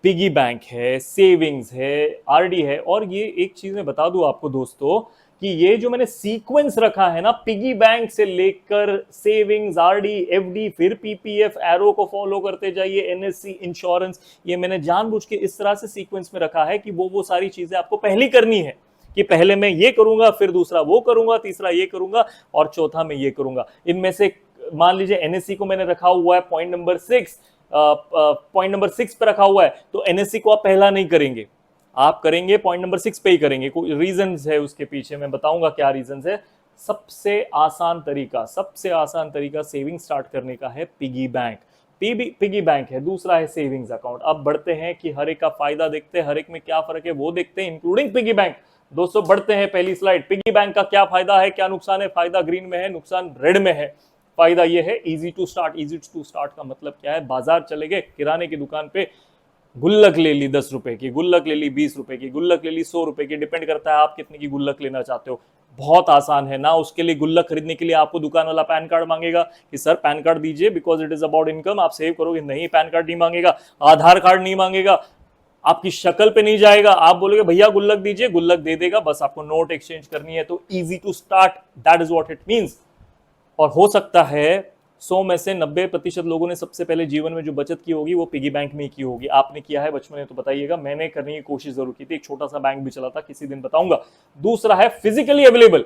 पिगी बैंक है, सेविंग्स है, आरडी है। और ये एक चीज मैं बता दूं आपको दोस्तों कि ये जो मैंने सीक्वेंस रखा है ना, पिगी बैंक से लेकर सेविंग्स, आरडी, एफडी, फिर पीपीएफ, एरो को फॉलो करते जाइए, एनएससी, इंश्योरेंस, ये मैंने जानबूझ के इस तरह से सीक्वेंस में रखा है कि वो सारी चीजें आपको पहली करनी है, कि पहले मैं ये करूंगा, फिर दूसरा वो करूंगा, तीसरा ये करूंगा, और चौथा मैं ये करूंगा। इनमें से मान लीजिए एनएससी को मैंने रखा हुआ है पॉइंट नंबर 6 पे रखा हुआ है, तो एनएससी को आप पहला नहीं करेंगे, आप करेंगे पॉइंट नंबर 6 पे ही करेंगे। कोई रीजंस है उसके पीछे, मैं बताऊंगा क्या रीजंस है। सबसे आसान तरीका सेविंग स्टार्ट करने का है पिगी बैंक। पिगी बैंक है, दूसरा है सेविंग्स अकाउंट। अब बढ़ते हैं कि हर एक का फायदा देखते हैं, हर एक में क्या फर्क है वो देखते हैं, इंक्लूडिंग पिगी बैंक। दोस्तों बढ़ते हैं पहली स्लाइड। पिगी बैंक का क्या फायदा है, क्या नुकसान है? फायदा ग्रीन में है, नुकसान रेड में है। फायदा ये है easy to start. Easy to start का मतलब क्या है? बाजार चले गए, किराने की दुकान पे गुल्लक ले ली 10 रुपए की, गुल्लक ले ली 20 रुपए की, गुल्लक ले ली 100 रुपए की, डिपेंड करता है आप कितने की गुल्लक लेना चाहते हो। बहुत आसान है ना। उसके लिए गुल्लक खरीदने के लिए आपको दुकान वाला पैन कार्ड मांगेगा कि सर पैन कार्ड दीजिए because it is about income, आप सेव करोगे। नहीं, पैन कार्ड नहीं मांगेगा, आधार कार्ड नहीं मांगेगा, आपकी शक्ल पे नहीं जाएगा। आप बोलोगे भैया गुल्लक दीजिए, गुल्लक दे देगा, बस आपको नोट एक्सचेंज करनी है। तो easy to start, that is what it means. और हो सकता है 100 में से 90% लोगों ने सबसे पहले जीवन में जो बचत की होगी वो पिगी बैंक में की होगी। आपने किया है बचपन में तो बताइएगा, मैंने करने की कोशिश जरूर की थी। एक छोटा सा बैंक भी चला था, किसी दिन बताऊंगा। दूसरा है physically available.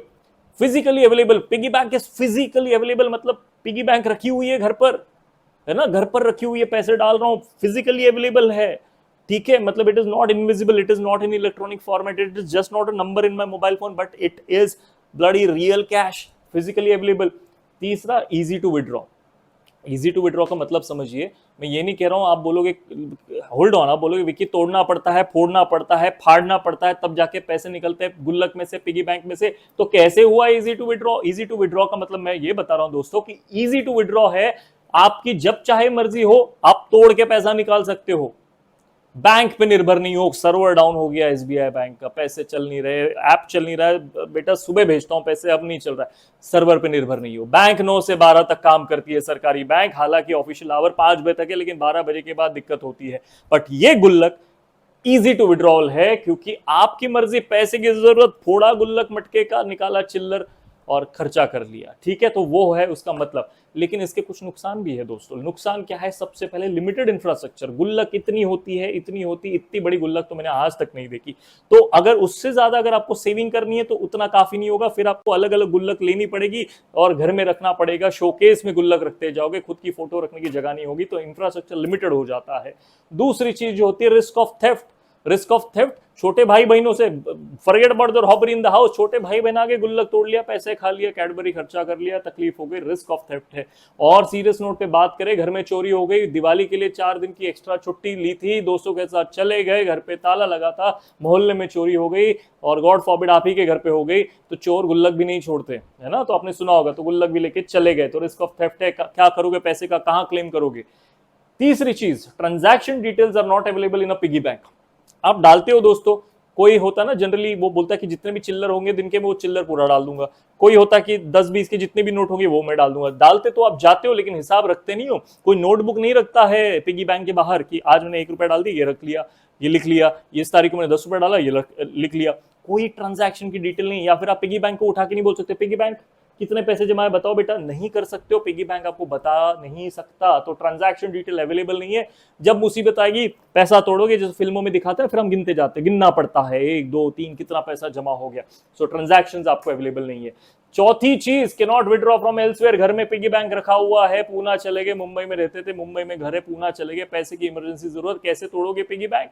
Physically available, piggy bank is physically available, मतलब पिगी बैंक रखी हुई है घर पर, है ना, घर पर रखी हुई है, पैसे डाल रहा हूं, फिजिकली अवेलेबल है। ठीक है, मतलब it is not invisible, it is not in electronic format, it is just not a number in my mobile phone, but it is bloody real cash, physically available. तीसरा, easy to withdraw. Easy to withdraw का मतलब समझिए, मैं ये नहीं कह रहा हूं आप बोलोगे होल्ड ऑन, आप बोलोगे विकी तोड़ना पड़ता है, फोड़ना पड़ता है, फाड़ना पड़ता है, तब जाके पैसे निकलते हैं गुल्लक में से, पिगी बैंक में से। तो कैसे हुआ easy to withdraw? Easy to withdraw का मतलब मैं ये बता रहा हूं दोस्तों कि इजी टू विड्रॉ है आपकी जब चाहे मर्जी हो आप तोड़ के पैसा निकाल सकते हो। बैंक पे निर्भर नहीं हो, सर्वर डाउन हो गया एसबीआई बैंक का, पैसे चल नहीं रहे, ऐप चल नहीं रहा है, बेटा सुबह भेजता हूं पैसे, अब नहीं चल रहा है, सर्वर पे निर्भर नहीं हो। बैंक 9 से 12 तक काम करती है सरकारी बैंक, हालांकि ऑफिशियल आवर 5 बजे तक है, लेकिन 12 बजे के बाद दिक्कत होती है। बट ये गुल्लक इजी टू विड्रॉल है क्योंकि आपकी मर्जी, पैसे की जरूरत, फोड़ा गुल्लक मटके का, निकाला चिल्लर और खर्चा कर लिया। ठीक है, तो वो है उसका मतलब। लेकिन इसके कुछ नुकसान भी है दोस्तों। नुकसान क्या है? सबसे पहले लिमिटेड इंफ्रास्ट्रक्चर। गुल्लक इतनी होती है, इतनी होती, इतनी बड़ी गुल्लक तो मैंने आज तक नहीं देखी। तो अगर उससे ज्यादा अगर आपको सेविंग करनी है तो उतना काफी नहीं होगा, फिर आपको अलग अलग गुल्लक लेनी पड़ेगी और घर में रखना पड़ेगा, शोकेस में गुल्लक रखते जाओगे, खुद की फोटो रखने की जगह नहीं होगी, तो इंफ्रास्ट्रक्चर लिमिटेड हो जाता है। दूसरी चीज जो होती है risk of theft. Risk of theft, छोटे भाई बहनों से, forget about the robbery in the house, छोटे भाई बहन आगे गुल्लक तोड़ लिया, पैसे खा लिया, कैडबरी खर्चा कर लिया, तकलीफ हो गई, रिस्क ऑफ थेफ्ट है। और सीरियस नोट पे बात करें, घर में चोरी हो गई, दिवाली के लिए 4 दिन की एक्स्ट्रा छुट्टी ली थी, दोस्तों के साथ चले गए, घर पे ताला लगा था, मोहल्ले में चोरी हो गई और गॉड फॉरबिड आप ही के घर पे हो गई, तो चोर गुल्लक भी नहीं छोड़ते, है ना, तो आपने सुना होगा, तो गुल्लक भी लेके चले गए, तो रिस्क ऑफ थेफ्ट है। क्या करोगे पैसे का, कहां क्लेम करोगे? तीसरी चीज, transaction details are not available in a piggy bank. आप डालते हो दोस्तों, कोई होता ना जनरली वो बोलता है कि जितने भी चिल्लर होंगे दिन के मैं वो चिल्लर पूरा डाल दूंगा, कोई होता कि 10-20 के जितने भी नोट होंगे वो मैं डाल दूंगा। डालते तो आप जाते हो लेकिन हिसाब रखते नहीं हो। कोई नोटबुक नहीं रखता है पिगी बैंक के बाहर कि आज मैंने 1 रुपया डाल दी, ये रख लिया, ये लिख लिया, ये इस तारीख को मैंने 10 रुपया डाला, ये लिख लिया। कोई ट्रांजैक्शन की डिटेल नहीं। या फिर आप पिगी बैंक को उठा के नहीं बोल सकते पिगी बैंक कितने पैसे जमा है बताओ बेटा, नहीं कर सकते हो, पिगी बैंक आपको बता नहीं सकता। तो ट्रांजैक्शन डिटेल अवेलेबल नहीं है। जब मुसीबत आएगी पैसा तोड़ोगे, जैसे फिल्मों में दिखाते हैं, फिर हम गिनते जाते हैं, गिनना पड़ता है 1 2 3 कितना पैसा जमा हो गया। सो ट्रांजैक्शंस आपको अवेलेबल नहीं है। चौथी चीज, can not withdraw from elsewhere. घर में पिगी बैंक रखा हुआ है, पूना चले गए, मुंबई में रहते थे, मुंबई में घर है, पूना चले गए, पैसे की इमरजेंसी जरूरत, कैसे तोड़ोगे पिगी बैंक?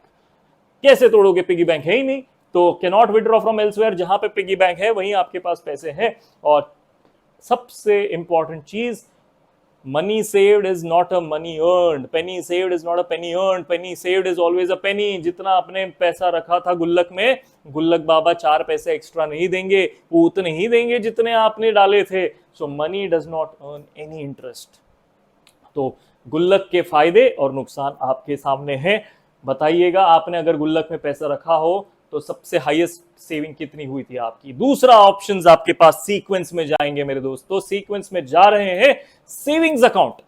कैसे तोड़ोगे? पिगी बैंक है ही नहीं। तो can not withdraw from elsewhere, जहां पे पिगी बैंक है वहीं आपके पास पैसे हैं। और सबसे इंपॉर्टेंट चीज, money saved is not a money earned, penny saved is not a penny earned, penny saved is always a penny. जितना आपने पैसा रखा था गुल्लक में, गुल्लक बाबा 4 पैसे एक्स्ट्रा नहीं देंगे, वो उतने ही देंगे जितने आपने डाले थे। So money does not earn any interest. तो गुल्लक के फायदे और नुकसान आपके सामने हैं। बताइएगा, आपने अगर गुल्लक में पैसा रखा हो तो सबसे हाईएस्ट सेविंग कितनी हुई थी आपकी? दूसरा ऑप्शंस आपके पास, सीक्वेंस में जाएंगे मेरे दोस्तों, सीक्वेंस में जा रहे हैं सेविंग्स अकाउंट।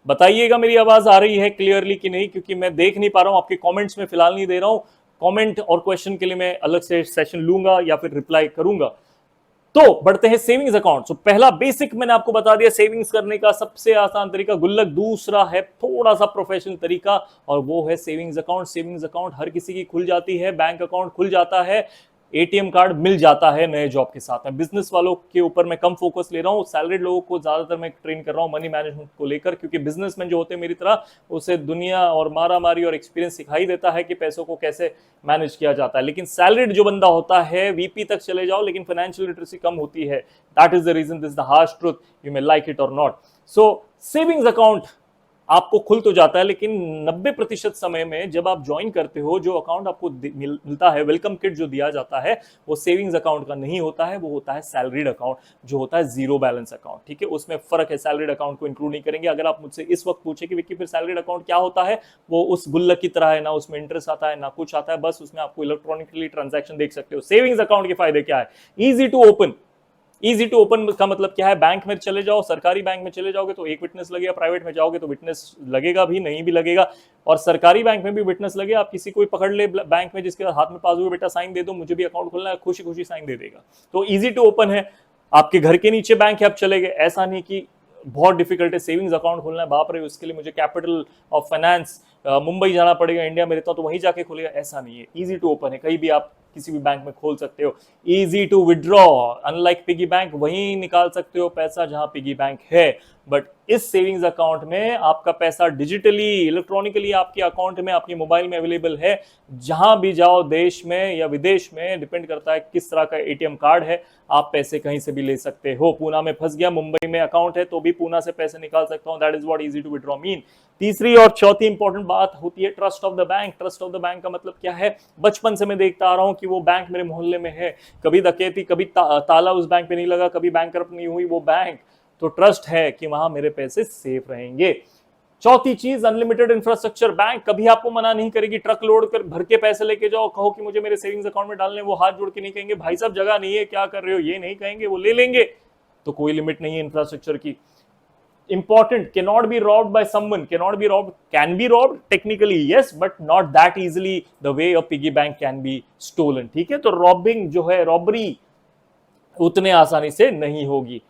बताइएगा मेरी आवाज आ रही है क्लियरली कि नहीं, क्योंकि मैं देख नहीं पा रहा हूं, आपके कमेंट्स में फिलहाल नहीं दे रहा हूं। कमेंट और क्वेश्चन के लिए मैं अलग से सेशन लूंगा या फिर रिप्लाई करूंगा। तो बढ़ते हैं सेविंग्स अकाउंट। तो पहला बेसिक मैंने आपको बता दिया, सेविंग्स करने का सबसे आसान तरीका गुल्लक। दूसरा है थोड़ा सा प्रोफेशनल तरीका और वो है सेविंग्स अकाउंट। सेविंग्स अकाउंट हर किसी की खुल जाती है, बैंक अकाउंट खुल जाता है, एटीएम कार्ड मिल जाता है नए जॉब के साथ में। बिजनेस वालों के ऊपर मैं कम फोकस ले रहा हूँ, सैलरीड लोगों को ज्यादातर मैं ट्रेन कर रहा हूँ मनी मैनेजमेंट को लेकर, क्योंकि बिजनेसमैन जो होते हैं मेरी तरह, उसे दुनिया और मारामारी और एक्सपीरियंस सिखाई देता है कि पैसों को कैसे मैनेज किया जाता है। लेकिन सैलरीड जो बंदा होता है, वीपी तक चले जाओ लेकिन फाइनेंशियल लिटरेसी कम होती है। That is the reason, this the harsh truth, you may like it और नॉट। सो सेविंग्स अकाउंट आपको खुल तो जाता है, लेकिन 90% समय में जब आप ज्वाइन करते हो, जो अकाउंट आपको मिलता है, वेलकम किट जो दिया जाता है, वो सेविंग्स अकाउंट का नहीं होता है, वो होता है सैलरीड अकाउंट, जो होता है जीरो बैलेंस अकाउंट। ठीक है, उसमें फर्क है, सैलरीड अकाउंट को इंक्लूड नहीं करेंगे। अगर आप मुझसे इस वक्त पूछे कि विक्की फिर सैलरीड अकाउंट क्या होता है, वो उस गुल्लक की तरह है, ना उसमें इंटरेस्ट आता है ना कुछ आता है, बस उसमें आपको इलेक्ट्रॉनिकली ट्रांजैक्शन देख सकते हो। सेविंग्स अकाउंट के फायदे क्या है? Easy to open. Easy to open का मतलब क्या है? बैंक में चले जाओ, सरकारी बैंक में चले जाओगे तो एक विटनेस लगेगा, प्राइवेट में जाओगे तो विटनेस लगेगा भी नहीं भी लगेगा, और सरकारी बैंक में भी विटनेस लगे, आप किसी को कोई पकड़ ले बैंक में जिसके हाथ में पासबुक, बेटा साइन दे दो, मुझे भी अकाउंट खोलना है, खुशी खुशी साइन दे देगा। तो इजी टू ओपन है। आपके घर के नीचे बैंक है, आप चले गए, ऐसा नहीं कि बहुत डिफिकल्ट है सेविंग्स अकाउंट खोलना है, बाप रे उसके लिए मुझे कैपिटल ऑफ फाइनेंस मुंबई जाना पड़ेगा, इंडिया में रहता हूं तो वहीं जाके खोलेगा, ऐसा नहीं है। इजी टू ओपन है, कहीं भी आप किसी भी बैंक में खोल सकते हो। Easy to withdraw, unlike piggy bank वहीं निकाल सकते हो पैसा जहां पिगी बैंक है, बट इस सेविंग्स अकाउंट में आपका पैसा डिजिटली, इलेक्ट्रॉनिकली आपके अकाउंट में, आपके मोबाइल में अवेलेबल है। जहां भी जाओ, देश में या विदेश में, डिपेंड करता है किस तरह का एटीएम कार्ड है, आप पैसे कहीं से भी ले सकते हो। पूना में फंस गया, मुंबई में अकाउंट है तो भी पूना से पैसे निकाल सकता हूं। That is what easy to withdraw mean. तीसरी और चौथी इंपॉर्टेंट बात होती है trust of the bank. Trust of the bank का मतलब क्या है? बचपन से मैं देखता आ रहा हूं कि वो बैंक मेरे मोहल्ले में है, कभी डकैती, कभी ताला उस बैंक पे नहीं लगा, कभी बैंक करप्ट नहीं हुई वो बैंक, तो ट्रस्ट है कि वहां मेरे पैसे सेफ रहेंगे। चौथी चीज, अनलिमिटेड इंफ्रास्ट्रक्चर। बैंक कभी आपको मना नहीं करेगी, ट्रक लोड कर भर के पैसे लेके जाओ, कहो कि मुझे मेरे सेविंग्स अकाउंट में डालने, वो हाथ जोड़ के नहीं कहेंगे भाई साहब जगह नहीं है, क्या कर रहे हो, ये नहीं कहेंगे, वो ले लेंगे। तो कोई लिमिट नहीं है इंफ्रास्ट्रक्चर की। Important, cannot be robbed by someone, cannot be robbed, can be robbed technically yes, but not that easily the way a piggy bank can be stolen। ठीक है, तो रॉबिंग जो है, रॉबरी उतने आसानी से नहीं होगी।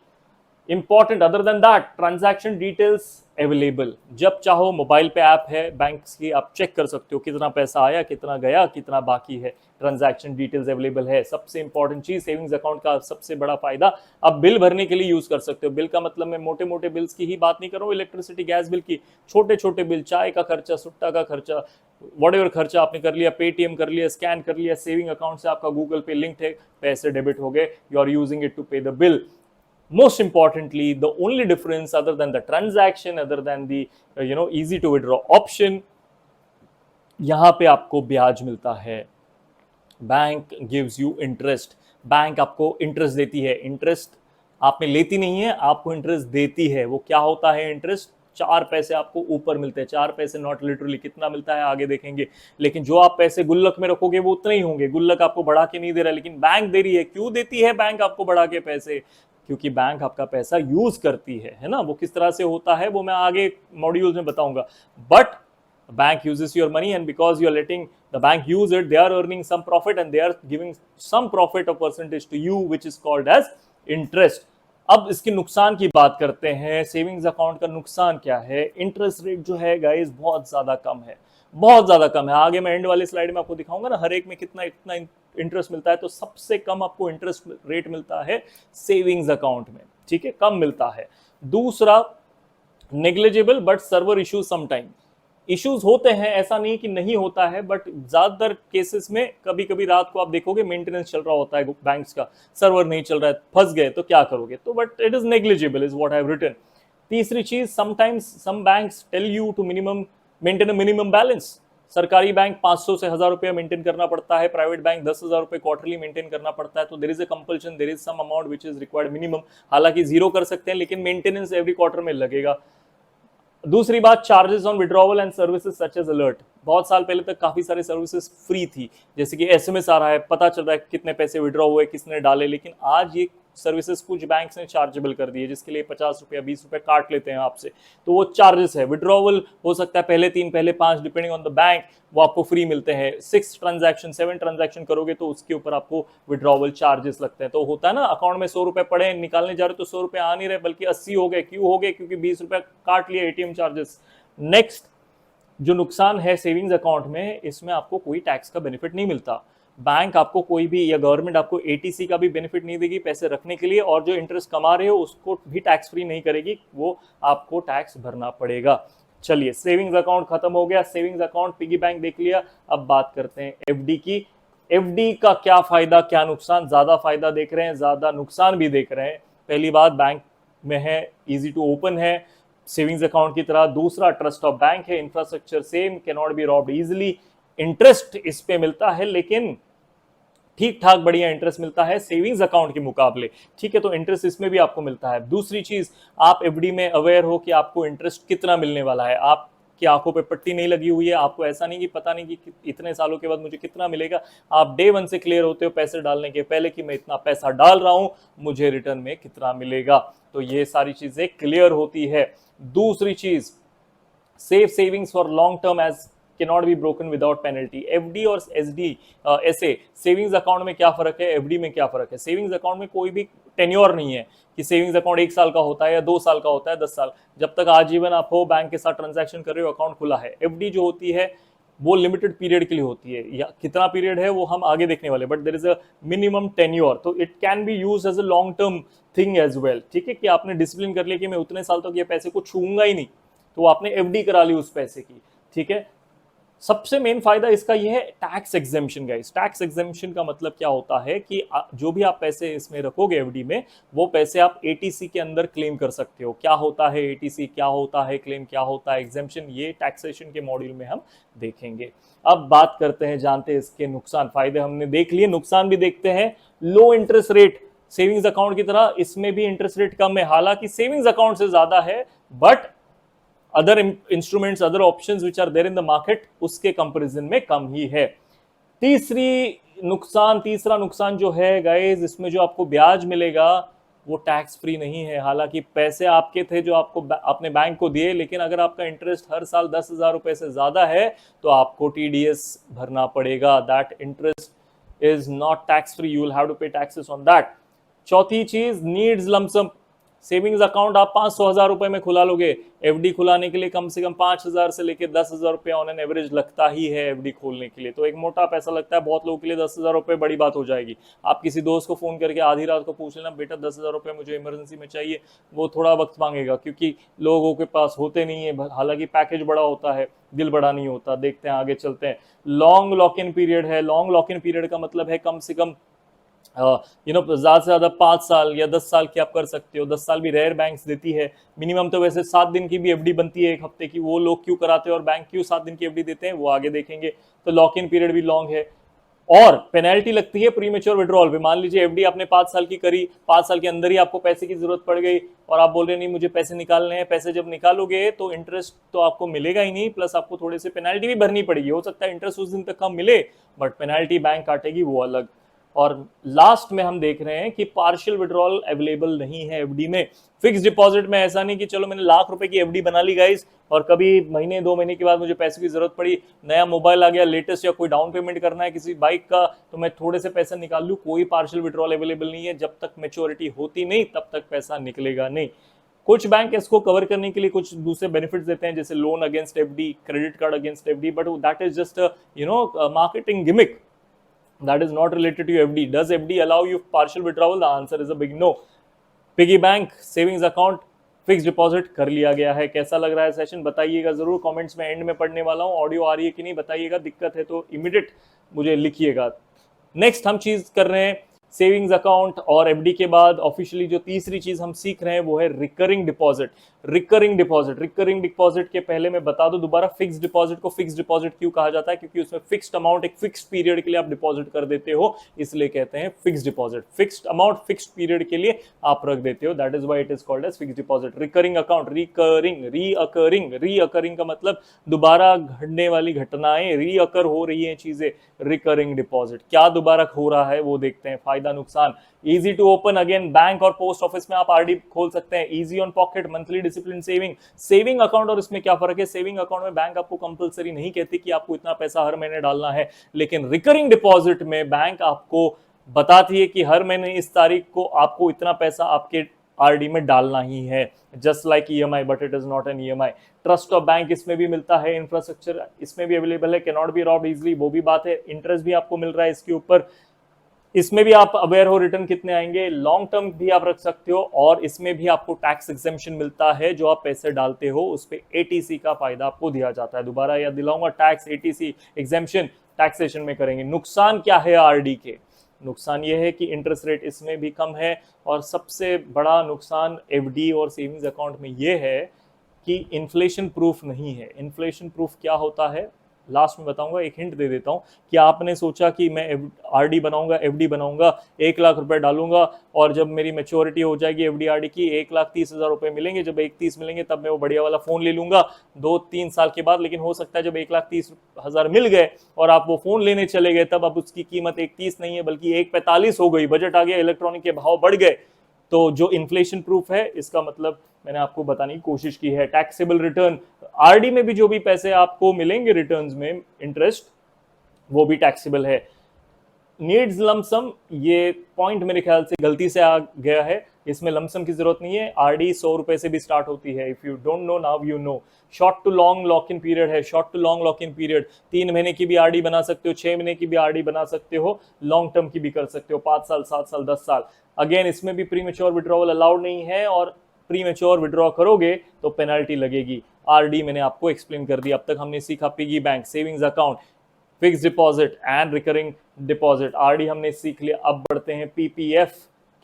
Important, other than that, transaction details available, जब चाहो मोबाइल पे ऐप है बैंक्स की, आप चेक कर सकते हो कितना पैसा आया, कितना गया, कितना बाकी है, ट्रांजैक्शन डिटेल्स अवेलेबल है। सबसे इंपॉर्टेंट चीज, सेविंग्स अकाउंट का सबसे बड़ा फायदा, आप बिल भरने के लिए यूज कर सकते हो। बिल का मतलब मैं मोटे मोटे बिल्स की ही बात नहीं कर रहा हूँ, इलेक्ट्रिसिटी गैस बिल की, छोटे छोटे बिल, चाय का खर्चा, सुट्टा का खर्चा, वॉट खर्चा आपने कर लिया, पेटीएम कर लिया, स्कैन कर लिया, सेविंग अकाउंट से आपका गूगल पे लिंक्ड है, पैसे डेबिट हो गए, you are using it to pay the bill. Most importantly, the only difference other than the transaction, other than the easy to withdraw option, यहां पे आपको ब्याज मिलता है। Bank gives you interest, bank आपको इंटरेस्ट देती है। इंटरेस्ट आप में लेती नहीं है, आपको इंटरेस्ट देती है। वो क्या होता है इंटरेस्ट? 4 पैसे आपको ऊपर मिलते हैं। 4 पैसे नॉट लिटरली, कितना मिलता है आगे देखेंगे, लेकिन जो आप पैसे गुल्लक में रखोगे वो उतने ही होंगे। गुल्लक आपको बढ़ा के नहीं दे रहा, लेकिन बैंक दे रही है। क्यों देती है बैंक आपको बढ़ा के पैसे? क्योंकि बैंक आपका पैसा यूज करती है ना। वो किस तरह से होता है वो मैं आगे मॉड्यूल्स में बताऊंगा, but bank uses your money and because you are letting the bank use it, they are earning some profit and they are giving some profit or percentage to you which is called as interest। अब इसके नुकसान की बात करते हैं। सेविंग्स अकाउंट का नुकसान क्या है? इंटरेस्ट रेट जो है गाइस बहुत ज्यादा कम है, बहुत ज्यादा कम है। आगे मैं एंड वाले स्लाइड में आपको दिखाऊंगा ना हर एक में कितना इतना इंटरेस्ट मिलता है, तो सबसे कम आपको इंटरेस्ट रेट मिलता है सेविंग्स अकाउंट में। ठीक है, कम मिलता है। दूसरा, negligible but server issues sometime. Issues होते हैं, ऐसा नहीं कि नहीं होता है, बट ज्यादातर केसेस में कभी कभी रात को आप देखोगे मेंटेनेंस चल रहा होता है बैंक्स का, सर्वर नहीं चल रहा है, फंस गए तो क्या करोगे? तो but it is negligible is what I have written. तीसरी चीज, sometimes some banks tell you to maintain a minimum balance. सरकारी बैंक 500 से 1000 रुपया मेंटेन करना पड़ता है, प्राइवेट बैंक 10,000 रुपए क्वार्टरली मेंटेन करना पड़ता है। तो there is a compulsion, there is some amount which is required minimum. हालांकि जीरो कर सकते हैं, लेकिन मेंटेनेंस एवरी क्वार्टर में लगेगा। दूसरी बात, charges on withdrawal and services such as alert. बहुत साल पहले तक काफी सारे सर्विसेज फ्री थी, जैसे कि एसएमएस आ रहा है, पता चल रहा है कितने पैसे विड्रॉ हुए, किसने डाले, लेकिन आज ये सर्विसेज कुछ बैंक्स ने चार्जेबल कर दिए, जिसके लिए 50 रुपया 20 रुपया काट लेते हैं आपसे, तो वो चार्जेस है। विड्रॉवल हो सकता है पहले 3 पहले 5 डिपेंडिंग ऑन द बैंक, वो आपको फ्री मिलते हैं। 6 ट्रांजैक्शन 7 ट्रांजैक्शन करोगे तो उसके ऊपर आपको विड्रॉवल चार्जेस लगते हैं। तो होता है ना, अकाउंट में 100 रुपए पड़े, निकालने जा रहे तो 100 रुपए आ नहीं रहे बल्कि 80 हो गए। क्यों हो गए? क्योंकि 20 रुपया काट लिया एटीएम चार्जेस। नेक्स्ट जो नुकसान है सेविंग्स अकाउंट में, इसमें आपको कोई टैक्स का बेनिफिट नहीं मिलता। बैंक आपको कोई भी, या गवर्नमेंट आपको एटीसी का भी बेनिफिट नहीं देगी पैसे रखने के लिए, और जो इंटरेस्ट कमा रहे हो उसको भी टैक्स फ्री नहीं करेगी, वो आपको टैक्स भरना पड़ेगा। चलिए, सेविंग्स अकाउंट खत्म हो गया, सेविंग्स अकाउंट, पिगी बैंक देख लिया। अब बात करते हैं एफडी की। एफडी का क्या फायदा क्या नुकसान? ज्यादा फायदा देख रहे हैं, ज्यादा नुकसान भी देख रहे हैं। पहली बात, बैंक में है, इजी टू ओपन है, सेविंग्स अकाउंट की तरह। दूसरा ट्रस्ट ऑफ बैंक है, infrastructure same, can not be robbed easily. Interest इस पे मिलता है लेकिन ठीक ठाक बढ़िया इंटरेस्ट मिलता है सेविंग्स अकाउंट के मुकाबले, ठीक है, तो इंटरेस्ट इसमें भी आपको मिलता है। दूसरी चीज, आप एफडी में अवेयर हो कि आपको इंटरेस्ट कितना मिलने वाला है, आपकी आंखों पे पट्टी नहीं लगी हुई है, आपको ऐसा नहीं कि पता नहीं कि इतने सालों के बाद मुझे कितना मिलेगा। आप डे वन से क्लियर होते हो पैसे डालने के पहले कि मैं इतना पैसा डाल रहा हूं, मुझे रिटर्न में कितना मिलेगा, तो ये सारी चीजें क्लियर होती है। दूसरी चीज, safe savings for long term as cannot be broken without penalty। FD और एसडी ऐसे सेविंग्स अकाउंट में क्या फर्क है, एफडी में क्या फर्क है? सेविंग्स अकाउंट में कोई भी टेन्योर नहीं है कि सेविंग्स अकाउंट 1 साल का होता है या 2 साल का होता है, 10 साल, जब तक आजीवन आप हो बैंक के साथ ट्रांजैक्शन कर रहे हो अकाउंट खुला है। एफडी जो होती है वो लिमिटेड पीरियड के लिए होती है, या कितना पीरियड है वो हम आगे देखने वाले, but there is a minimum tenure, तो it can be use as a long term thing as well, ठीक है, कि आपने डिसिप्लिन कर लिया कि मैं उतने साल तक ये पैसे को छूंगा ही नहीं, तो आपने एफडी करा ली उस पैसे की, ठीक है। सबसे मेन फायदा इसका यह है tax exemption guys. Tax exemption का मतलब क्या होता है कि जो भी आप पैसे इसमें रखोगे एफडी में, वो पैसे आप एटीसी के अंदर क्लेम कर सकते हो। क्या होता है एटीसी, क्या होता है क्लेम, क्या होता है एग्जेम्पशन, ये टैक्सेशन के मॉड्यूल में हम देखेंगे। अब बात करते हैं, जानते हैं इसके नुकसान। फायदे हमने देख लिए, नुकसान भी देखते हैं। लो इंटरेस्ट रेट, सेविंग्स अकाउंट की तरह इसमें भी इंटरेस्ट रेट कम है, हालांकि सेविंग्स अकाउंट से ज्यादा है, but other instruments, other options which are there in the market, उसके कंपैरिजन में कम ही है। तीसरा नुकसान जो है गाइस, इसमें जो आपको ब्याज मिलेगा वो टैक्स फ्री नहीं है। हालांकि पैसे आपके थे जो आपको अपने बैंक को दिए, लेकिन अगर आपका इंटरेस्ट हर साल 10,000 रुपए से ज्यादा है तो आपको टीडीएस भरना पड़ेगा। That interest is not tax free, you will have to pay taxes on that. चौथी चीज, नीड्स लमसम। सेविंग्स अकाउंट आप 500,000 रुपए में खुला लोगे, एफडी खुलाने के लिए कम से कम 5,000 से लेकर 10,000 रुपए ऑन एन एवरेज लगता ही है एफडी खोलने के लिए, तो एक मोटा पैसा लगता है। बहुत लोगों के लिए 10,000 रुपए बड़ी बात हो जाएगी। आप किसी दोस्त को फोन करके आधी रात को पूछ लेना, बेटा 10,000 रुपए मुझे इमरजेंसी में चाहिए, वो थोड़ा वक्त मांगेगा क्योंकि लोगों के पास होते नहीं है, हालांकि पैकेज बड़ा होता है, दिल बड़ा नहीं होता। देखते हैं, आगे चलते हैं। लॉन्ग लॉक इन पीरियड है। लॉन्ग लॉक इन पीरियड का मतलब है कम से कम ज्यादा से ज्यादा 5 साल या 10 साल की आप कर सकते हो। 10 साल भी रेयर बैंक्स देती है, मिनिमम तो वैसे 7 दिन की भी एफडी बनती है, 1 हफ्ते की। वो लोग क्यों कराते हैं और बैंक क्यों 7 दिन की एफडी देते हैं वो आगे देखेंगे। तो लॉक इन पीरियड भी लॉन्ग है। और पेनल्टी लगती है प्रीमेच्योर विड्रॉल पे। मान लीजिए एफडी आपने 5 साल की करी, 5 साल के अंदर ही आपको पैसे की जरूरत पड़ गई और आप बोल रहे नहीं मुझे पैसे निकालने हैं। पैसे जब निकालोगे तो इंटरेस्ट तो आपको मिलेगा ही नहीं, प्लस आपको थोड़े से पेनल्टी भी भरनी पड़ेगी। हो सकता है इंटरेस्ट उस दिन तक कम मिले, बट पेनल्टी बैंक काटेगी, वो अलग। और लास्ट में हम देख रहे हैं कि पार्शियल विड्रॉल अवेलेबल नहीं है एफडी में। फिक्स डिपॉजिट में ऐसा नहीं कि चलो मैंने ₹1,00,000 की एफडी बना ली गाइस, और कभी महीने 2 महीने के बाद मुझे पैसे की जरूरत पड़ी, नया मोबाइल आ गया लेटेस्ट, या कोई डाउन पेमेंट करना है किसी बाइक का, तो मैं थोड़े से पैसे निकाल लूं। कोई पार्शियल विड्रॉल अवेलेबल नहीं है। जब तक मैच्योरिटी होती नहीं तब तक पैसा निकलेगा नहीं। कुछ बैंक इसको कवर करने के लिए कुछ दूसरे बेनिफिट्स देते हैं, जैसे loan against FD, credit card against FD, but that is just marketing gimmick. That is not related to FD. Does FD allow you partial withdrawal? The answer is a big no. Piggy bank, savings account, fix deposit कर लिया गया है। कैसा लग रहा है सेशन बताइएगा जरूर, कमेंट्स में एंड में पढ़ने वाला हूँ। ऑडियो आ रही है कि नहीं बताइएगा, दिक्कत है तो इमीडिएट मुझे लिखिएगा। नेक्स्ट हम चीज कर रहे हैं सेविंग्स अकाउंट और एफडी के बाद ऑफिशियली जो तीसरी चीज हम सीख रहे हैं वो है रिकरिंग डिपॉजिट। रिकरिंग डिपॉजिट के पहले मैं बता दूं दोबारा, फिक्स डिपॉजिट को फिक्स डिपॉजिट क्यों कहा जाता है, क्योंकि उसमें फिक्स्ड अमाउंट एक फिक्स्ड पीरियड के लिए आप डिपॉजिट कर देते हो, इसलिए कहते हैं fix deposit. Fixed amount fixed period के लिए आप रख देते हो, that is why it is called as fix deposit. Recurring account, recurring का मतलब दोबारा घटने वाली घटनाएं, रीअकर हो रही है चीजें, रिकरिंग डिपॉजिट। क्या दोबारा हो रहा है वो देखते हैं। फायदा नुकसान, easy to open, again bank और पोस्ट ऑफिस में आप आरडी खोल सकते हैं। Easy on pocket, monthly discipline saving account और इसमें क्या फर्क है? सेविंग अकाउंट में बैंक आपको कंपलसरी नहीं कहती कि आपको इतना पैसा हर महीने डालना है, लेकिन रिकरिंग डिपॉजिट में बैंक आपको बताती है कि हर महीने इस तारीख को आपको इतना पैसा आपके आरडी में डालना ही है, just like EMI, but it is not an EMI. Trust of bank इसमें भी मिलता है, इंफ्रास्ट्रक्चर इसमें भी अवेलेबल है, can not be robbed easily, वो भी बात है। इंटरेस्ट भी आपको मिल रहा है इसके ऊपर, इसमें भी आप अवेयर हो रिटर्न कितने आएंगे। लॉन्ग टर्म भी आप रख सकते हो और इसमें भी आपको टैक्स एग्जेम्पशन मिलता है, जो आप पैसे डालते हो उस पे एटीसी का फायदा आपको दिया जाता है। दोबारा याद दिलाऊंगा, टैक्स, एटीसी, एग्जेम्पशन टैक्सेशन में करेंगे। नुकसान क्या है आरडी के? नुकसान यह है कि इंटरेस्ट रेट इसमें भी कम है, और सबसे बड़ा नुकसान एफडी और सेविंग्स अकाउंट में यह है कि इन्फ्लेशन प्रूफ नहीं है। इन्फ्लेशन प्रूफ क्या होता है लास्ट में बताऊंगा, एक हिंट दे देता हूं कि आपने सोचा कि मैं आरडी बनाऊंगा, एफडी बनाऊंगा, 1 लाख रुपए डालूंगा और जब मेरी मैच्योरिटी हो जाएगी एफडी आरडी की 1,30,000 रुपए मिलेंगे, जब 1,30 मिलेंगे तब मैं वो बढ़िया वाला फोन ले लूंगा 2-3 साल के बाद। लेकिन हो सकता है जब 1,30,000 मिल गए और आप वो फोन लेने चले गए तब अब उसकी कीमत 1,30 नहीं है बल्कि 1,45 हो गई, बजट आ गया, इलेक्ट्रॉनिक के भाव बढ़ गए। तो जो इन्फ्लेशन प्रूफ है इसका मतलब मैंने आपको बताने की कोशिश की है। टैक्सेबल रिटर्न, आरडी में भी जो भी पैसे आपको मिलेंगे रिटर्न्स में इंटरेस्ट, वो भी टैक्सेबल है। नीड्स लमसम, ये पॉइंट मेरे ख्याल से गलती से आ गया है, इसमें लमसम की जरूरत नहीं है। आरडी 100 रुपए से भी स्टार्ट होती है। If you don't know now you know. Short to long lock in period है, short to long lock in period 3 महीने की भी आरडी बना सकते हो, 6 महीने की भी आरडी बना सकते हो, लॉन्ग टर्म की भी कर सकते हो, 5 साल, 7 साल, 10 साल। अगेन इसमें भी प्री मेच्योर विड्रॉवल अलाउड नहीं है और प्री मेच्योर विड्रॉ करोगे तो पेनल्टी लगेगी। आरडी मैंने आपको एक्सप्लेन कर दिया। अब तक हमने सीखा piggy bank, savings account, fix deposit and recurring deposit. RD हमने सीख लिया। अब बढ़ते हैं पीपीएफ।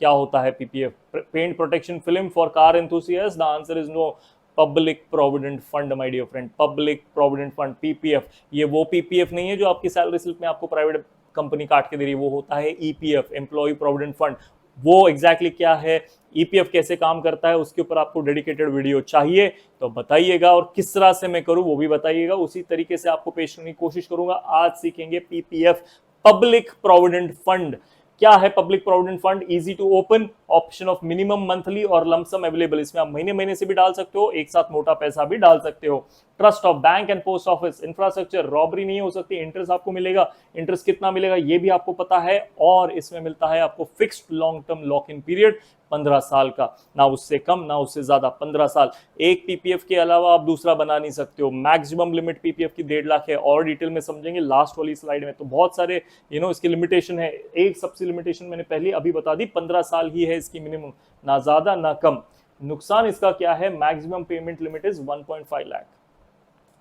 क्या होता है PPF? Paint protection film for car enthusiast. The answer is no. Public provident fund my dear friend, public provident fund PPF. ये वो पीपीएफ नहीं है जो आपकी सैलरी स्लिप में आपको प्राइवेट कंपनी काट के दे रही है, वो होता है ईपीएफ, एम्प्लॉय प्रोविडेंट फंड। वो एग्जैक्टली क्या है, ईपीएफ कैसे काम करता है, उसके ऊपर आपको डेडिकेटेड वीडियो चाहिए तो बताइएगा और किस तरह से मैं करूं वो भी बताइएगा, उसी तरीके से आपको पेश करने की कोशिश करूंगा। आज सीखेंगे पीपीएफ, पब्लिक प्रोविडेंट फंड। क्या है public provident fund? Easy to open, option of minimum monthly और लमसम अवेलेबल। इसमें आप महीने महीने से भी डाल सकते हो, एक साथ मोटा पैसा भी डाल सकते हो। Trust of bank and post office. Infrastructure, robbery नहीं हो सकती, इंटरेस्ट आपको मिलेगा। इंटरेस्ट कितना मिलेगा ये भी आपको पता है। और इसमें मिलता है आपको fixed long term lock in period 15 साल का, ना उससे कम ना उससे ज्यादा, 15 साल। एक पीपीएफ के अलावा आप दूसरा बना नहीं सकते हो। मैक्सिमम लिमिट पीपीएफ की 1.5 लाख है, और डिटेल में समझेंगे लास्ट वाली स्लाइड में। तो बहुत सारे इसकी लिमिटेशन है। एक सबसे लिमिटेशन मैंने पहले अभी बता दी, 15 साल ही है इसकी मिनिमम, ना ज्यादा ना कम। नुकसान इसका क्या है? Maximum payment limit is 1.5 lakh.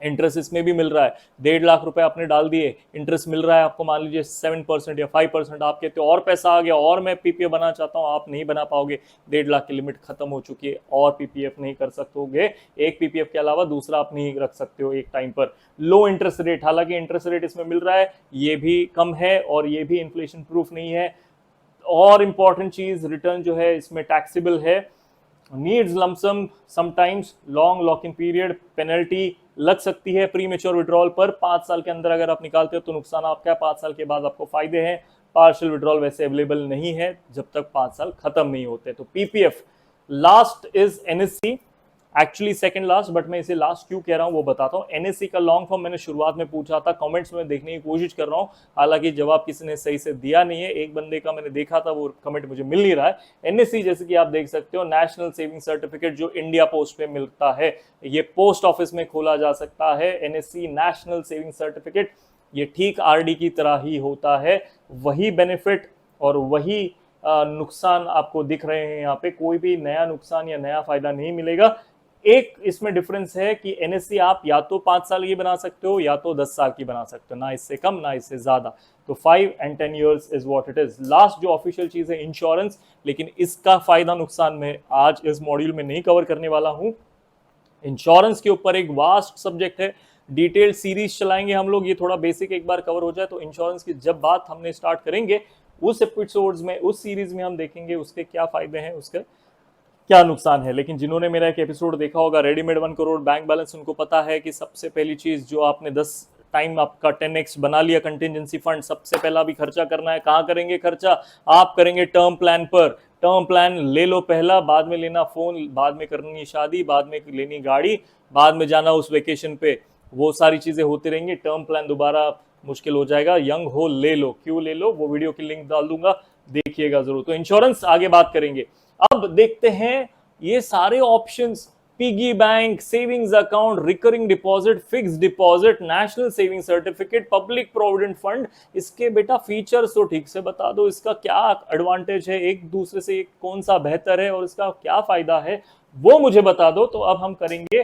Interest इसमें भी मिल रहा है। 1.5 लाख रुपए आपने डाल दिए, इंटरेस्ट मिल रहा है आपको मान लीजिए 7% या 5%। आप कहते हो और पैसा आ गया और मैं पीपीएफ बनाना चाहता हूं, आप नहीं बना पाओगे। 1.5 लाख की लिमिट खत्म हो चुकी है और पीपीएफ नहीं कर सकते। एक पीपीएफ के अलावा दूसरा आप नहीं रख सकते हो एक टाइम पर। लो इंटरेस्ट रेट, हालांकि इंटरेस्ट रेट इसमें मिल रहा है, ये भी कम है और ये भी इन्फ्लेशन प्रूफ नहीं है। और इंपॉर्टेंट चीज, रिटर्न जो है इसमें टैक्सेबल है। Needs lump sum, sometimes long lock in period, penalty लग सकती है प्री मेच्योर विड्रॉल पर। 5 साल के अंदर अगर आप निकालते हो तो नुकसान आपका है, 5 साल के बाद आपको फायदे हैं। पार्शियल विड्रॉल वैसे अवेलेबल नहीं है जब तक 5 साल खत्म नहीं होते। तो PPF. Last is NSC, actually second last, but मैं इसे लास्ट क्यों कह रहा हूं वो बताता हूं। एनएससी का लॉन्ग फॉर्म मैंने शुरुआत में पूछा था, कमेंट्स में देखने की कोशिश कर रहा हूं, हालांकि जवाब किसी ने सही से दिया नहीं है। एक बंदे का मैंने देखा था, वो कमेंट मुझे मिल नहीं रहा है। एनएससी जैसे कि आप देख सकते हो, नेशनल सेविंग सर्टिफिकेट, जो इंडिया पोस्ट पे मिलता है, ये पोस्ट ऑफिस में खोला जा सकता है। एनएससी नेशनल सेविंग सर्टिफिकेट, ये ठीक आरडी की तरह ही होता है। वही बेनिफिट और वही नुकसान आपको दिख रहे हैं यहाँ पे, कोई भी नया नुकसान या नया फायदा नहीं मिलेगा। एक इसमें डिफरेंस है कि एनएससी आप या तो 5 साल की बना सकते हो या तो 10 साल की बना सकते हो, ना इससे कम ना इससे ज्यादा। तो 5 and 10 years is what it is. Last जो ऑफिशियल चीज है इंश्योरेंस, लेकिन इसका फायदा नुकसान में आज इस मॉड्यूल में नहीं कवर करने वाला हूं। इंश्योरेंस के ऊपर एक वास्ट सब्जेक्ट है, डिटेल्ड सीरीज चलाएंगे हम लोग, ये थोड़ा बेसिक एक बार कवर हो जाए तो इंश्योरेंस की जब बात हमने स्टार्ट करेंगे उस एपिसोड्स में, उस सीरीज में हम देखेंगे उसके क्या फायदे हैं, उसके क्या नुकसान है। लेकिन जिन्होंने मेरा एक एपिसोड देखा होगा रेडीमेड 1 करोड़ बैंक बैलेंस, उनको पता है कि सबसे पहली चीज जो आपने 10 टाइम आपका 10x बना लिया कंटिजेंसी फंड, सबसे पहला भी खर्चा करना है। कहाँ करेंगे खर्चा? आप करेंगे टर्म प्लान पर। टर्म प्लान ले लो पहला, बाद में लेना फोन, बाद में करनी शादी, बाद में लेनी गाड़ी, बाद में जाना उस वेकेशन पे, वो सारी चीजें होती रहेंगी। टर्म प्लान दोबारा मुश्किल हो जाएगा। यंग हो ले लो, क्यों ले लो वो वीडियो की लिंक डाल दूंगा, देखिएगा जरूर। तो इंश्योरेंस आगे बात करेंगे। अब देखते हैं ये सारे options, piggy bank, savings account, recurring deposit, fixed deposit, national saving certificate, public provident fund, इसके बेटा फीचर्स तो ठीक से बता दो, इसका क्या एडवांटेज है, एक दूसरे से कौन सा बेहतर है और इसका क्या फायदा है वो मुझे बता दो। तो अब हम करेंगे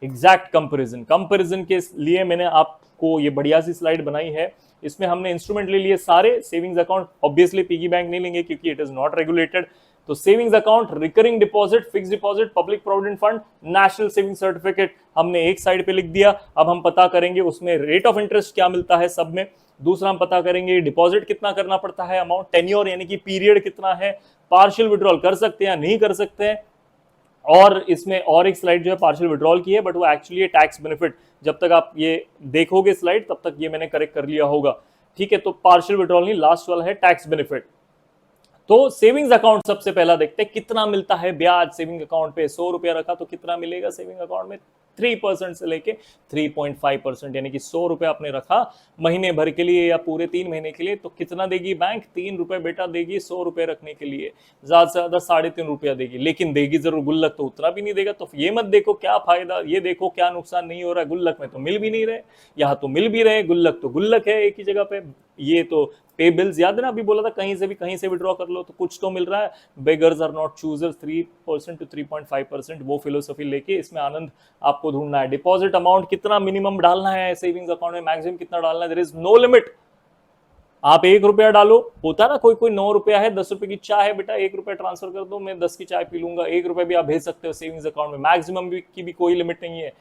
एग्जैक्ट कंपैरिजन। कंपैरिजन के लिए मैंने आपको ये बढ़िया सी स्लाइड बनाई है। इसमें हमने इंस्ट्रूमेंट ले लिए सारे। Savings account obviously piggy bank नहीं लेंगे क्योंकि इट इज नॉट रेगुलेटेड। तो savings account, recurring deposit, fix deposit, public provident fund, national saving certificate हमने एक साइड पे लिख दिया। अब हम पता करेंगे उसमें रेट ऑफ इंटरेस्ट क्या मिलता है सब में। दूसरा हम पता करेंगे डिपॉजिट कितना करना पड़ता है, अमाउंट, टेन्योर यानी कि पीरियड कितना है, पार्शियल विड्रॉल कर सकते हैं या नहीं कर सकते हैं। और इसमें और एक स्लाइड जो है पार्शियल विड्रॉल की है, बट वो एक्चुअली टैक्स बेनिफिट, जब तक आप ये देखोगे स्लाइड तब तक ये मैंने करेक्ट कर लिया होगा। ठीक है, तो पार्शियल विड्रॉल नहीं, लास्ट वाला है टैक्स बेनिफिट। तो सेविंग्स अकाउंट सबसे पहला देखते हैं कितना मिलता है ब्याज सेविंग अकाउंट पे। 100 रुपया रखा तो कितना मिलेगा सेविंग अकाउंट में, 3% से लेके 3.5%, यानी कि 100 रुपया आपने रखा महीने भर के लिए या पूरे 3 महीने के लिए, तो कितना देगी बैंक, 3 रुपए बेटा देगी 100 रुपए रखने के लिए, ज्यादा से ज्यादा 3.5 रुपया देगी। लेकिन देगी जरूर, गुल्लक तो उतना भी नहीं देगा। तो ये मत देखो क्या फायदा, ये देखो क्या नुकसान नहीं हो रहा है, गुल्लक में तो मिल भी नहीं रहे, यहाँ तो मिल भी रहे, गुल्लक तो गुल्लक है एक ही जगह पे। ये तो पे बिल्स, याद है ना अभी बोला था कहीं से विड्रॉ कर लो तो कुछ तो मिल रहा है। Beggars are not choosers, 3% to 3.5%, वो फिलोसफी लेके इसमें आनंद आपको ढूंढना है। डिपॉजिट अमाउंट कितना मिनिमम डालना है सेविंग्स अकाउंट में, मैक्सिमम कितना डालना है, देयर इज नो लिमिट। आप 1 रुपया डालो, होता ना कोई 9 रुपया है, 10 रुपए की चाय है, बेटा 1 रुपया ट्रांसफर कर दो, मैं 10 की चाय पी लूंगा, 1 रुपया भी आप भेज सकते हो सेविंग्स अकाउंट में, मैक्सिमम की भी कोई लिमिट नहीं है।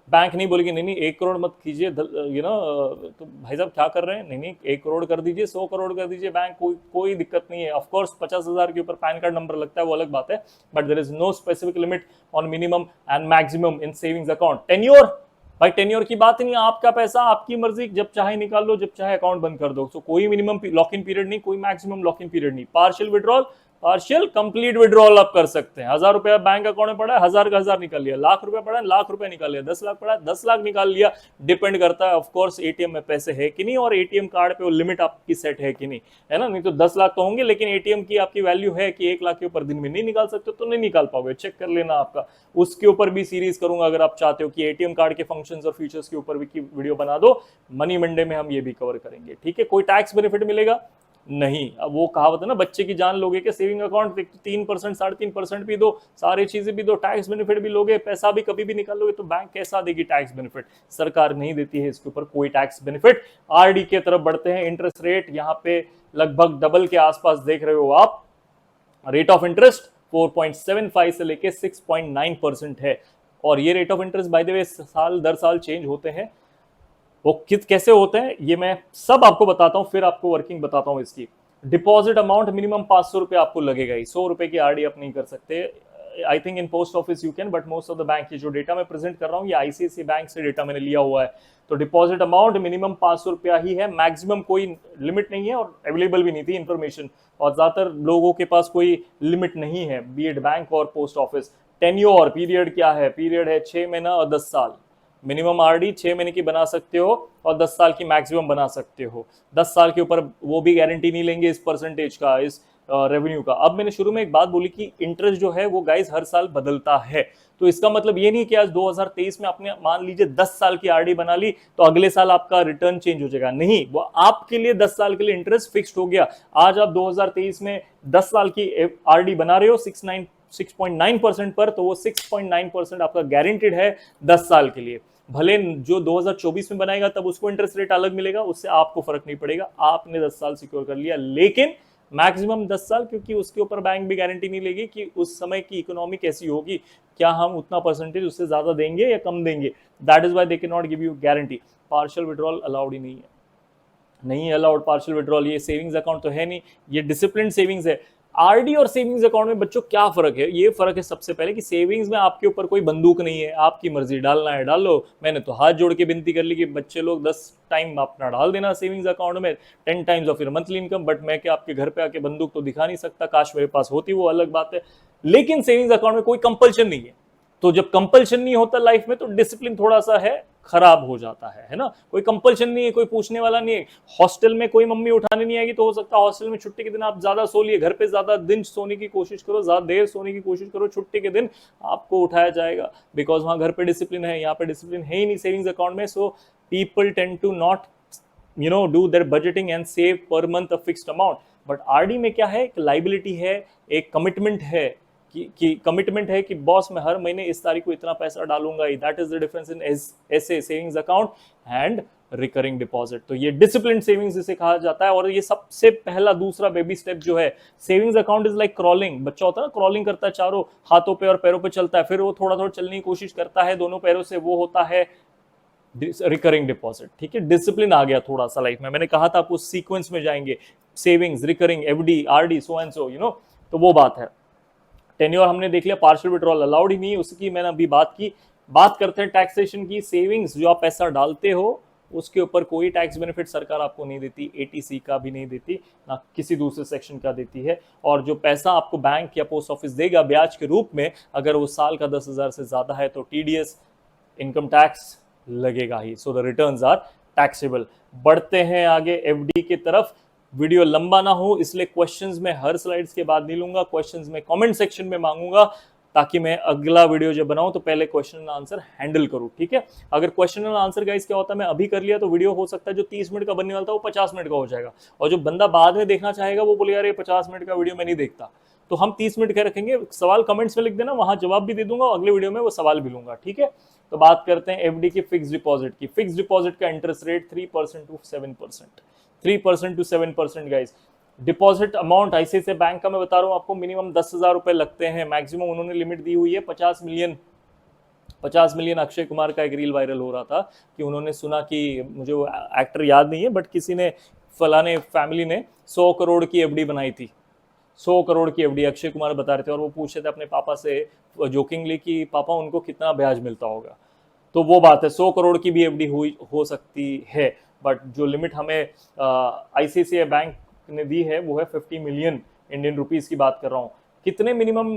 बैंक नहीं बोलेगी नहीं 1 करोड़ मत कीजिए, तो भाई साहब क्या कर रहे हैं, नहीं 1 करोड़ कर दीजिए, 100 करोड़ कर दीजिए, बैंक कोई दिक्कत नहीं है। ऑफ कोर्स 50,000 के ऊपर पैन कार्ड नंबर लगता है, वो अलग बात है, but there is no specific limit on minimum and maximum in savings account. Tenure, भाई टेन्योर की बात नहीं, आपका पैसा आपकी मर्जी, जब चाहे निकाल लो, जब चाहे अकाउंट बंद कर दो। सो कोई मिनिमम लॉक इन पीरियड नहीं, कोई मैक्सिमम लॉक इन पीरियड नहीं। Partial withdrawal, partial complete withdrawal आप कर सकते हैं। 1000 रुपया बैंक अकाउंट में पड़ा है, 1000 का 1000 निकाल लिया, लाख रुपया पड़ा है, लाख रुपया निकाल लिया, 10 लाख पड़ा है, 10 लाख निकाल लिया। डिपेंड करता है ऑफ कोर्स एटीएम में पैसे है कि नहीं, और एटीएम कार्ड पे वो लिमिट आपकी सेट है कि नहीं, है ना। नहीं तो 10 लाख तो होंगे, लेकिन एटीएम की आपकी वैल्यू है कि 1 लाख के ऊपर दिन में नहीं निकाल सकते, तो नहीं निकाल पाओगे, चेक कर लेना आपका। उसके ऊपर भी सीरीज करूंगा अगर आप चाहते हो कि एटीएम कार्ड के फंक्शंस और फीचर्स के ऊपर भी वीडियो बना दो, मनी मंडे में हम ये भी कवर करेंगे। ठीक है, कोई टैक्स बेनिफिट मिलेगा नहीं। अब वो कहावत है ना, बच्चे की जान लोगे कि सेविंग अकाउंट 3%, 3.5% भी दो, सारी चीजें भी दो, टैक्स बेनिफिट भी लोगे, पैसा भी कभी भी निकाल लोगे, तो बैंक कैसा देगी टैक्स बेनिफिट, सरकार नहीं देती है इसके ऊपर कोई टैक्स बेनिफिट। आरडी की तरफ बढ़ते हैं, इंटरेस्ट रेट यहाँ पे लगभग डबल के आसपास देख रहे हो आप। रेट ऑफ इंटरेस्ट 4.75 से लेके 6.9% है, और ये rate of interest by the way साल दर साल चेंज होते हैं। वो कैसे होते हैं ये मैं सब आपको बताता हूं, फिर आपको वर्किंग बताता हूं इसकी। डिपॉजिट अमाउंट मिनिमम 500 रुपए आपको लगेगा ही, 100 रुपए की आरडी आप नहीं कर सकते। I think in post office you can, but most of the bank, ये जो डेटा मैं प्रेजेंट कर रहा हूँ ये आईसीआईसीआई बैंक से डेटा मैंने लिया हुआ है। तो डिपॉजिट अमाउंट मिनिमम 500 रुपया ही है, मैक्सिमम कोई लिमिट नहीं है, और अवेलेबल भी नहीं थी इन्फॉर्मेशन, और ज्यादातर लोगों के पास कोई लिमिट नहीं है, बी एड बैंक और पोस्ट ऑफिस। टेन्योर, पीरियड क्या है, पीरियड है 6 महीना और 10 साल। मिनिमम आरडी 6 महीने की बना सकते हो और 10 साल की मैक्सिमम बना सकते हो। 10 साल के ऊपर वो भी गारंटी नहीं लेंगे इस परसेंटेज का, इस रेवेन्यू का। अब मैंने शुरू में एक बात बोली कि इंटरेस्ट जो है वो गाइस हर साल बदलता है, तो इसका मतलब ये नहीं कि आज 2023 में आपने मान लीजिए 10 साल की आरडी बना ली तो अगले साल आपका रिटर्न चेंज हो जाएगा, नहीं, वो आपके लिए 10 साल के लिए इंटरेस्ट फिक्स्ड हो गया। आज आप 2023 में 10 साल की आरडी बना रहे हो 6.9% पर, तो वो 6.9% आपका गारंटेड है 10 साल के लिए। भले जो 2024 में बनाएगा तब उसको इंटरेस्ट रेट अलग मिलेगा, उससे आपको फर्क नहीं पड़ेगा, आपने 10 साल सिक्योर कर लिया, लेकिन मैक्सिमम 10 साल, क्योंकि उसके ऊपर बैंक भी गारंटी नहीं लेगी कि उस समय की इकोनॉमी कैसी होगी, क्या हम उतना परसेंटेज उससे ज्यादा देंगे या कम देंगे। That is why they can not give you guarantee. Partial withdrawal allowed ही नहीं है, नहीं अलाउड पार्शियल विड्रॉल। ये सेविंग्स अकाउंट तो है नहीं, ये डिसिप्लिन सेविंग्स है। आरडी और सेविंग्स अकाउंट में बच्चों क्या फर्क है, ये फर्क है सबसे पहले कि सेविंग्स में आपके ऊपर कोई बंदूक नहीं है, आपकी मर्जी, डालना है डाल लो। मैंने तो हाथ जोड़ के विनती कर ली कि बच्चे लोग 10 टाइम अपना डाल देना सेविंग्स अकाउंट में, 10 times of your monthly income, but मैं क्या आपके घर पे आके बंदूक तो दिखा नहीं सकता, काश मेरे पास होती, वो अलग बात है। लेकिन सेविंग्स अकाउंट में कोई कंपल्शन नहीं है, तो जब कंपल्शन नहीं होता लाइफ में तो डिसिप्लिन थोड़ा सा है खराब हो जाता है ना। कोई कंपल्शन नहीं है, कोई पूछने वाला नहीं है। हॉस्टल में कोई मम्मी उठाने नहीं आएगी, तो हो सकता है हॉस्टल में छुट्टी के दिन आप ज्यादा सो लिए, घर पे ज्यादा दिन सोने की कोशिश करो, ज्यादा देर सोने की कोशिश करो, छुट्टी के दिन आपको उठाया जाएगा, बिकॉज वहां घर पे डिसिप्लिन है, यहाँ पे डिसिप्लिन है ही नहीं सेविंग्स अकाउंट में। So people tend to not do their budgeting and save per month a fixed amount. But RD में क्या है, एक लाइबिलिटी है, एक कमिटमेंट है कि कमिटमेंट है कि बॉस मैं हर महीने इस तारीख को इतना पैसा डालूंगा ही। That is the difference in SA savings account and recurring deposit. तो ये डिसिप्लिन सेविंग्स इसे कहा जाता है। और ये सबसे पहला दूसरा बेबी स्टेप जो है, savings account is like crawling. बच्चा होता है ना, क्रॉलिंग करता है, चारों हाथों पे और पैरों पे चलता है, फिर वो थोड़ा थोड़ा चलने की कोशिश करता है दोनों पैरों से, वो होता है रिकरिंग डिपॉजिट। ठीक है, डिसिप्लिन आ गया थोड़ा सा लाइफ में। मैंने कहा था आपको सीक्वेंस में जाएंगे, savings, recurring, FD, RD, so and so, तो वो बात है। टेन्योर हमने देख लिया, पार्शियल विड्रॉल अलाउड ही नहीं, उसकी मैंने अभी बात की। बात करते हैं टैक्सेशन की। सेविंग्स जो आप पैसा डालते हो उसके ऊपर कोई टैक्स बेनिफिट सरकार आपको नहीं देती, एटीसी का भी नहीं देती, ना किसी दूसरे सेक्शन का देती है। और जो पैसा आपको बैंक या पोस्ट ऑफिस देगा ब्याज के रूप में, अगर वो साल का 10,000 से ज्यादा है तो टीडीएस, इनकम टैक्स लगेगा ही। So the returns are taxable. बढ़ते हैं आगे एफडी की तरफ। वीडियो लंबा ना हो इसलिए क्वेश्चंस में हर स्लाइड्स के बाद नहीं लूंगा, क्वेश्चंस में कमेंट सेक्शन में मांगूंगा, ताकि मैं अगला वीडियो जब बनाऊं तो पहले क्वेश्चन एंड आंसर हैंडल करूं। ठीक है, अगर क्वेश्चन एंड आंसर गाइस क्या होता है, मैं अभी कर लिया तो वीडियो हो सकता है जो 30 मिनट का बनने वाला था वो 50 मिनट का हो जाएगा, और जो बंदा बाद में देखना चाहेगा वो बोले यार ये 50 मिनट का वीडियो मैं नहीं देखता। तो हम 30 मिनट का रखेंगे। सवाल कमेंट्स में लिख देना, वहां जवाब भी दे दूंगा, अगले वीडियो में वो सवाल भी लूंगा। ठीक है, तो बात करते हैं एफडी की, फिक्स डिपॉजिट की। फिक्स डिपॉजिट का interest rate 3% to 7%, 3% to 7% guys. Deposit amount ICICI bank का मैं बता रहा हूं आपको, मिनिमम 10,000 रुपए लगते हैं, मैक्सिमम उन्होंने लिमिट दी हुई है 50 मिलियन। 50 मिलियन। अक्षय कुमार का एक रील वायरल हो रहा था कि उन्होंने सुना कि, मुझे वो एक्टर याद नहीं है, बट किसी ने, फलाने फैमिली ने 100 करोड़ की एफडी बनाई थी। 100 करोड़ की एफडी अक्षय कुमार बता रहे थे, और वो पूछ रहे थे अपने पापा से जोकिंगली कि पापा उनको कितना ब्याज मिलता होगा। तो वो बात है, 100 करोड़ की भी एफडी हो सकती है, बट जो लिमिट हमें आईसीआईसीआई बैंक ने दी है वो है 50 मिलियन इंडियन रुपीस की बात कर रहा हूँ। कितने मिनिमम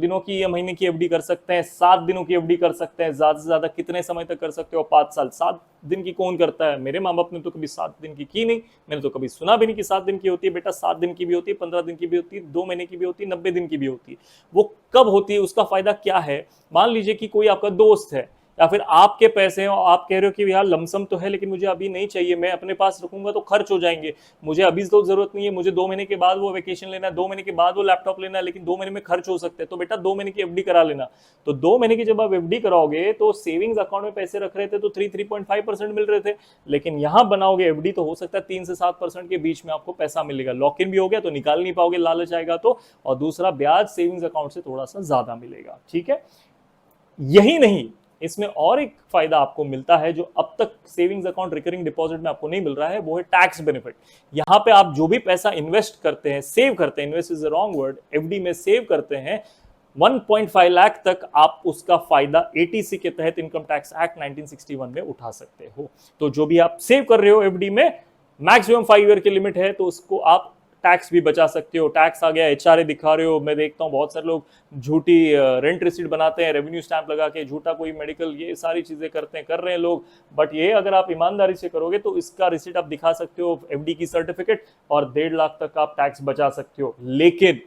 दिनों की या महीने की एफडी कर सकते हैं? 7 दिनों की एफडी कर सकते हैं, ज्यादा से ज्यादा कितने समय तक कर सकते हो? 5 साल। 7 दिन की कौन करता है? मेरे माँ बाप ने तो कभी 7 दिन की नहीं, मैंने तो कभी सुना भी नहीं कि 7 दिन की होती है। बेटा 7 दिन की भी होती है, 15 दिन की भी होती है, 2 महीने की भी होती है, 90 दिन की भी होती है। वो कब होती है, उसका फायदा क्या है? मान लीजिए कि कोई आपका दोस्त है, या फिर आपके पैसे हैं और आप कह रहे हो कि यार लमसम तो है लेकिन मुझे अभी नहीं चाहिए, मैं अपने पास रखूंगा तो खर्च हो जाएंगे, मुझे अभी तो जरूरत नहीं है, मुझे 2 महीने के बाद वो वेकेशन लेना है, 2 महीने के बाद वो लैपटॉप लेना है, लेकिन 2 महीने में खर्च हो सकते हैं, तो बेटा 2 महीने की एफडी करा लेना। तो 2 महीने की जब आप एफडी कराओगे तो सेविंग्स अकाउंट में पैसे रख रहे थे तो 3.5% मिल रहे थे, लेकिन यहां बनाओगे एफडी तो हो सकता है 3 से 7% के बीच में आपको पैसा मिलेगा। लॉक इन भी हो गया तो निकाल नहीं पाओगे, लालच आएगा तो, और दूसरा ब्याज सेविंग्स अकाउंट से थोड़ा सा ज्यादा मिलेगा। ठीक है, यही नहीं, इसमें और एक फायदा आपको मिलता है जो अब तक सेविंग्स अकाउंट रिकरिंग डिपॉजिट में आपको नहीं मिल रहा है, वो है टैक्स बेनिफिट। यहां पे आप जो भी पैसा इन्वेस्ट करते हैं, सेव करते हैं, invest is the wrong word, FD में सेव करते हैं, 1.5 लाख तक आप उसका फायदा एटीसी के तहत इनकम टैक्स एक्ट 1961 में उठा सकते हो। तो जो भी आप सेव कर रहे हो एफडी में, मैक्सिमम 5 ईयर की लिमिट है, तो उसको आप टैक्स भी बचा सकते हो। टैक्स आ गया, एचआरए दिखा रहे हो, मैं देखता हूँ बहुत सारे लोग झूठी रेंट रिसीट बनाते हैं, रेवेन्यू स्टैंप लगा के, झूठा कोई मेडिकल, ये सारी चीजें कर रहे हैं लोग। बट ये अगर आप ईमानदारी से करोगे तो इसका रिसीट आप दिखा सकते हो, एफडी की सर्टिफिकेट, और 1.5 लाख तक आप टैक्स बचा सकते हो। लेकिन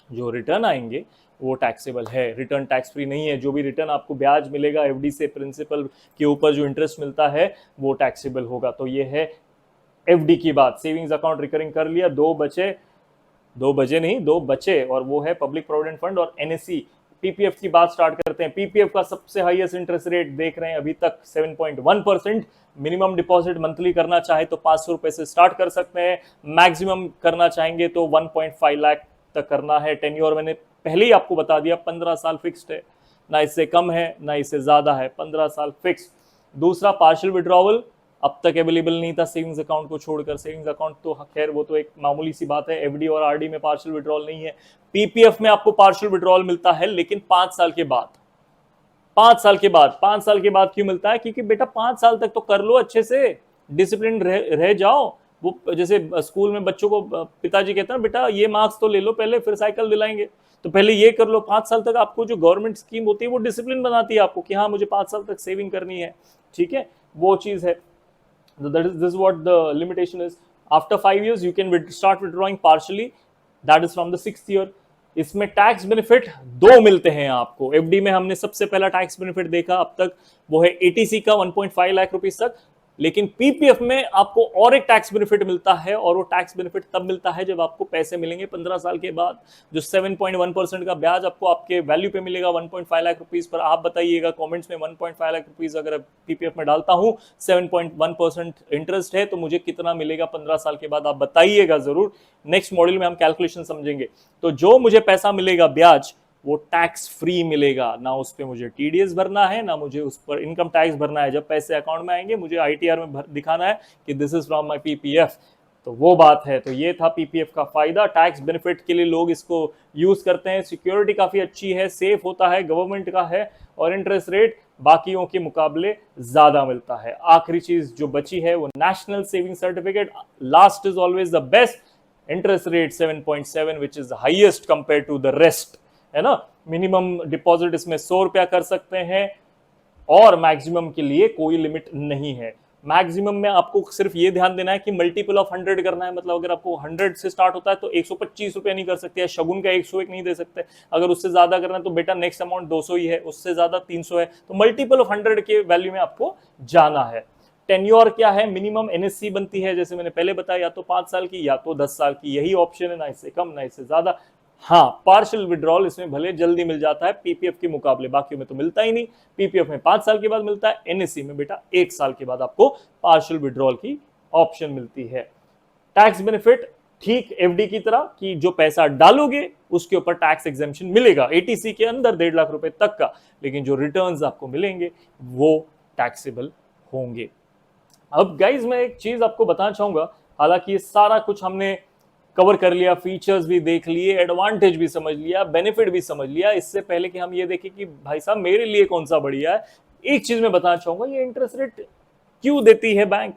जो रिटर्न आएंगे वो टैक्सेबल है, रिटर्न टैक्स फ्री नहीं है। जो भी रिटर्न आपको ब्याज मिलेगा एफडी से, प्रिंसिपल के ऊपर जो इंटरेस्ट मिलता है वो टैक्सेबल होगा। तो ये है एफडी की बात। सेविंग्स अकाउंट रिकरिंग कर लिया, दो बचे, और वो है पब्लिक प्रोविडेंट फंड और एनएससी। पीपीएफ की बात स्टार्ट करते हैं। पीपीएफ का सबसे हाईएस्ट इंटरेस्ट रेट देख रहे हैं अभी तक 7.1%। मिनिमम डिपॉजिट मंथली करना चाहे तो 500 रुपए से स्टार्ट कर सकते हैं, मैक्सिमम करना चाहेंगे तो 1.5 लाख तक करना है। टेन्योर मैंने पहले ही आपको बता दिया, 15 साल फिक्स्ड है, ना इससे कम है ना इससे ज्यादा है, 15 साल फिक्स। दूसरा पार्शियल विड्रॉवल अब तक अवेलेबल नहीं था सेविंग्स अकाउंट को छोड़कर। सेविंग्स अकाउंट तो खैर वो तो एक मामूली सी बात है, एफडी और आरडी में पार्शियल विड्रॉल नहीं है। पीपीएफ में आपको पार्शियल विड्रॉल मिलता है, लेकिन 5 साल के बाद। 5 साल के बाद, 5 साल के बाद क्यों मिलता है? क्योंकि बेटा 5 साल तक तो कर लो अच्छे से, डिसिप्लिन रह जाओ। वो जैसे स्कूल में बच्चों को पिताजी कहते हैं बेटा ये मार्क्स तो ले लो पहले, फिर साइकिल दिलाएंगे, तो पहले ये कर लो। 5 साल तक आपको जो गवर्नमेंट स्कीम होती है वो डिसिप्लिन बनाती है आपको कि हाँ मुझे 5 साल तक सेविंग करनी है। ठीक है, वो चीज है। This is what the limitation is. After 5 years, you can start withdrawing partially. That is from the 6th year. इसमें टैक्स बेनिफिट 2 मिलते हैं आपको। एफडी में हमने सबसे पहला टैक्स बेनिफिट देखा अब तक, वो है एटीसी का 1.5 लाख रुपीस तक, लेकिन पीपीएफ में आपको और एक टैक्स बेनिफिट मिलता है, और वो टैक्स बेनिफिट तब मिलता है जब आपको पैसे मिलेंगे 15 साल के बाद। जो 7.1% का ब्याज आपको आपके वैल्यू पे मिलेगा 1.5 लाख रुपीस पर। आप बताइएगा कमेंट्स में 1.5 लाख रुपीस अगर पीपीएफ में डालता हूं, 7.1% इंटरेस्ट है, तो मुझे कितना मिलेगा 15 साल के बाद, आप बताइएगा जरूर। नेक्स्ट मॉड्यूल में हम कैलकुलेशन समझेंगे। तो जो मुझे पैसा मिलेगा ब्याज, वो टैक्स फ्री मिलेगा, ना उस पर मुझे टीडीएस भरना है, ना मुझे उस पर इनकम टैक्स भरना है। जब पैसे अकाउंट में आएंगे मुझे आईटीआर में दिखाना है कि this is from my PPF. तो वो बात है। तो ये था पीपीएफ का फायदा। टैक्स बेनिफिट के लिए लोग इसको यूज करते हैं। सिक्योरिटी काफी अच्छी है, सेफ होता है, गवर्नमेंट का है, और इंटरेस्ट रेट बाकियों के मुकाबले ज्यादा मिलता है। आखिरी चीज जो बची है वो national saving certificate. Last is always the best. Interest rate 7.7 which is highest compare to the rest, है ना। मिनिमम डिपॉजिट इसमें 100 रुपया कर सकते हैं, और मैक्सिमम के लिए कोई लिमिट नहीं है। मैक्सिमम में आपको सिर्फ ये ध्यान देना है कि मल्टीपल ऑफ 100 करना है। मतलब अगर आपको 100 से स्टार्ट होता है तो 125 रुपया नहीं कर सकते, या शगुन का 101 नहीं दे सकते। अगर उससे ज्यादा करना है तो बेटा नेक्स्ट अमाउंट 200 ही है, उससे ज्यादा 300 है। तो मल्टीपल ऑफ 100 के वैल्यू में आपको जाना है। टेन्योर क्या है? मिनिमम एनएससी बनती है, जैसे मैंने पहले बताया, या तो 5 साल की या तो 10 साल की, यही ऑप्शन है, ना इससे कम ना इससे ज्यादा। हाँ, पार्शियल विड्रॉल इसमें भले जल्दी मिल जाता है पीपीएफ के मुकाबले, बाकी में तो मिलता ही नहीं। पीपीएफ में 5 साल के बाद मिलता है, एनएससी में बेटा 1 साल के बाद आपको पार्शियल विड्रॉल की ऑप्शन मिलती है। टैक्स बेनिफिट ठीक एफडी की तरह कि जो पैसा डालोगे उसके ऊपर टैक्स एग्जेम्पशन मिलेगा, एटीसी के अंदर 1.5 लाख रुपए तक का, लेकिन जो रिटर्न्स आपको मिलेंगे वो टैक्सेबल होंगे। अब गाइज मैं एक चीज आपको बताना चाहूंगा, हालांकि ये सारा कुछ हमने कवर कर लिया, फीचर्स भी देख लिए, एडवांटेज भी समझ लिया, बेनिफिट भी समझ लिया। इससे पहले कि हम ये देखें कि भाई साहब मेरे लिए कौन सा बढ़िया है, एक चीज मैं बताना चाहूंगा, ये इंटरेस्ट रेट क्यों देती है bank?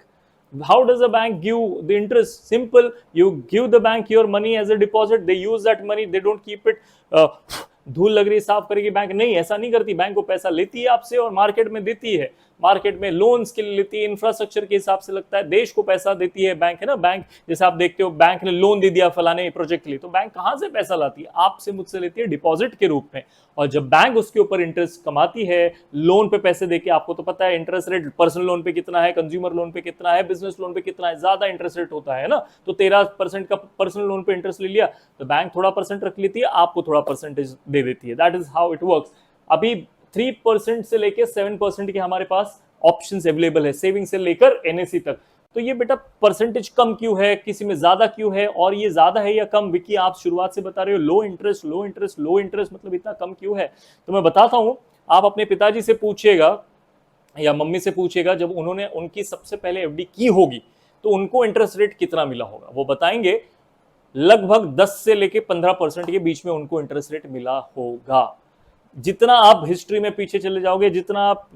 How does a bank give the interest? Simple, you give the bank your money as a deposit, they use that money, they don't keep it धूल लग रही साफ करेगी बैंक, नहीं, ऐसा नहीं करती। बैंक को पैसा लेती है आपसे और मार्केट में देती है, मार्केट में लोन्स के लिए लेती है, इंफ्रास्ट्रक्चर के हिसाब से लगता है, देश को पैसा देती है बैंक, है ना। बैंक जैसे आप देखते हो, बैंक ने लोन दे दिया फलाने प्रोजेक्ट के लिए, तो बैंक कहां से पैसा लाती है? आपसे मुझसे लेती है डिपॉजिट के रूप में। और जब बैंक उसके ऊपर इंटरेस्ट कमाती है लोन पे पैसे देके, आपको तो पता है इंटरेस्ट रेट पर्सनल लोन पे कितना है, कंज्यूमर लोन पे कितना है, बिजनेस लोन पे कितना है, ज्यादा इंटरेस्ट रेट होता है ना। तो 13% का पर्सनल लोन पे इंटरेस्ट ले लिया तो बैंक थोड़ा परसेंट रख लेती है, आपको थोड़ा परसेंटेज दे देती है। That is how it works. अभी 3% से लेकर 7% के हमारे पास ऑप्शंस अवेलेबल है, सेविंग से लेकर एनएससी तक। तो ये बेटा परसेंटेज कम क्यों है, किसी में ज्यादा क्यों है, और ये ज्यादा है या कम? विकी आप शुरुआत से बता रहे हो लो इंटरेस्ट लो इंटरेस्ट लो इंटरेस्ट, मतलब इतना कम क्यों है? तो मैं बताता हूं, आप अपने पिताजी से पूछिएगा या मम्मी से पूछिएगा, जब उन्होंने उनकी सबसे पहले एफडी की होगी तो उनको इंटरेस्ट रेट कितना मिला होगा, वो बताएंगे लगभग 10 से लेके 15% के बीच में उनको इंटरेस्ट रेट मिला होगा। जितना आप हिस्ट्री में पीछे चले जाओगे, जितना आप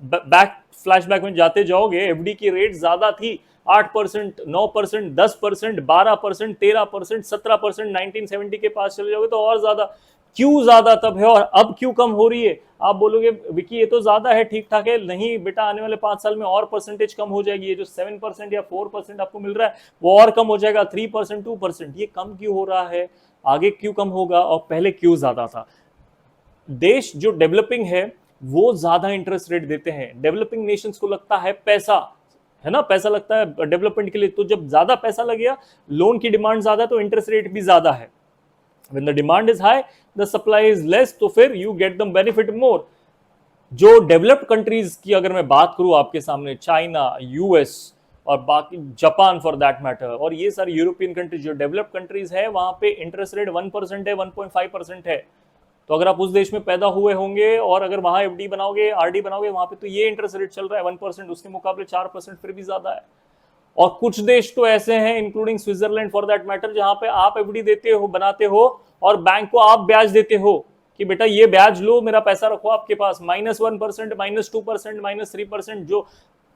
बैक फ्लैशबैक में जाते जाओगे, एफडी की रेट ज्यादा थी, 8%, 9%, 10%, 12%, 13%, 17%, 1970 के पास चले जाओगे तो और ज्यादा। क्यों ज्यादा तब है और अब क्यों कम हो रही है? आप बोलोगे विकी ये तो ज्यादा है, ठीक ठाक है। नहीं बेटा, आने वाले 5 साल में और परसेंटेज कम हो जाएगी। ये जो 7% या 4% आपको मिल रहा है वो और कम हो जाएगा, 3%, 2%। ये कम क्यों हो रहा है, आगे क्यों कम होगा, और पहले क्यों ज्यादा था? देश जो डेवलपिंग है वो ज्यादा इंटरेस्ट रेट देते हैं। डेवलपिंग नेशंस को लगता है पैसा, है ना, पैसा लगता है डेवलपमेंट के लिए। तो जब ज्यादा पैसा लगेगा, लोन की डिमांड ज्यादा है, तो इंटरेस्ट रेट भी ज्यादा है। When the demand is high, the supply is less, तो फिर you get the benefit more। जो डेवलप्ड कंट्रीज की अगर मैं बात करूं आपके सामने, चाइना, यूएस और बाकी जापान फॉर दैट मैटर, और ये सारी यूरोपियन कंट्रीज जो डेवलप्ड कंट्रीज है, वहां पे इंटरेस्ट रेट 1% है, 1.5% है। तो अगर आप उस देश में पैदा हुए होंगे और अगर वहां एफडी बनाओगे, आरडी बनाओगे वहां पे, तो ये इंटरेस्ट रेट चल रहा है 1%, उसके मुकाबले 4% फिर भी ज्यादा है। और कुछ देश तो ऐसे हैं, including Switzerland for that matter, जहां पे आप एफडी देते हो, बनाते हो, और बैंक को आप ब्याज देते हो कि बेटा ये ब्याज लो, मेरा पैसा रखो आपके पास, -1%, -2%, -3%। जो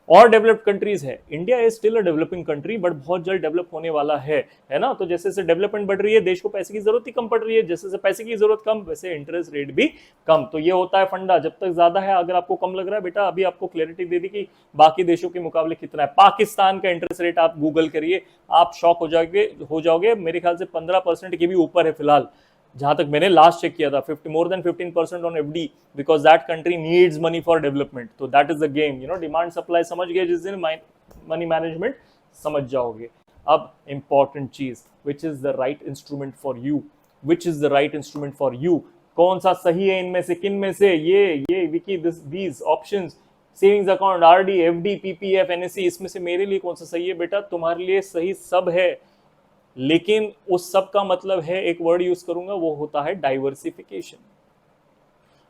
और डेवलप्ड कंट्रीज है, India is still a developing country, but बहुत जल्द डेवलप होने वाला है ना। तो जैसे जैसे डेवलपमेंट बढ़ रही है, देश को पैसे की जरूरत ही कम पड़ रही है, जैसे जैसे पैसे की जरूरत कम, वैसे इंटरेस्ट रेट भी कम। तो ये होता है फंडा। जब तक ज्यादा है, अगर आपको कम लग रहा है बेटा, अभी आपको क्लैरिटी दे दी कि बाकी देशों के मुकाबले कितना है। पाकिस्तान का इंटरेस्ट रेट आप गूगल करिए, आप शॉक हो जाओगे। मेरे ख्याल से 15% के भी ऊपर है फिलहाल। जहां तक मैंने लास्ट चेक किया था, 50 more than 15% on FD, because that country needs money for development. तो that is the game, you know, demand supply समझ गए जिस दिन, मनी मैनेजमेंट समझ जाओगे। अब इंपॉर्टेंट चीज, which is the right instrument for you, which is the right instrument for you, कौन सा सही है इनमें से, किन में से, ये Vicky, these options, savings account, RD, FD, PPF, NSC, इसमें से मेरे लिए कौन सा सही है? बेटा तुम्हारे लिए सही सब है, लेकिन उस सब का मतलब है, एक वर्ड यूज करूंगा, वो होता है डाइवर्सिफिकेशन।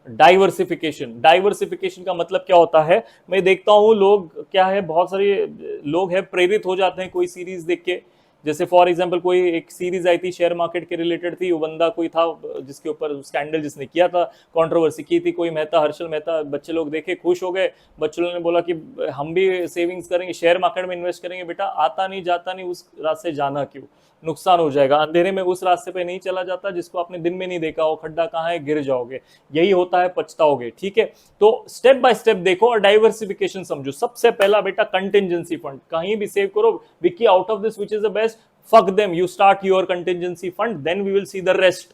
डाइवर्सिफिकेशन का मतलब क्या होता है? मैं देखता हूं लोग क्या है, बहुत सारे लोग हैं प्रेरित हो जाते हैं कोई सीरीज देख के। जैसे फॉर एग्जांपल कोई एक सीरीज आई थी शेयर मार्केट के रिलेटेड थी, वो बंदा कोई था जिसके ऊपर स्कैंडल जिसने किया था, कंट्रोवर्सी की थी, कोई मेहता, हर्षल मेहता, बच्चे लोग देखे, खुश हो गए, बच्चों ने बोला कि हम भी सेविंग्स करेंगे, शेयर मार्केट में इन्वेस्ट करेंगे। बेटा आता नहीं जाता नहीं, उस रास्ते जाना क्यों, नुकसान हो जाएगा। अंधेरे में उस रास्ते पे नहीं चला जाता जिसको आपने दिन में नहीं देखा हो, खड्डा कहाँ है, गिर जाओगे, यही होता है, पछताओगे। ठीक है, तो स्टेप बाय स्टेप देखो और डाइवर्सिफिकेशन समझो। सबसे पहला बेटा कंटिजेंसी फंड, कहीं भी सेव करो, Vicky out of this which is the best, fuck them, you start your contingency fund, then we will see the rest।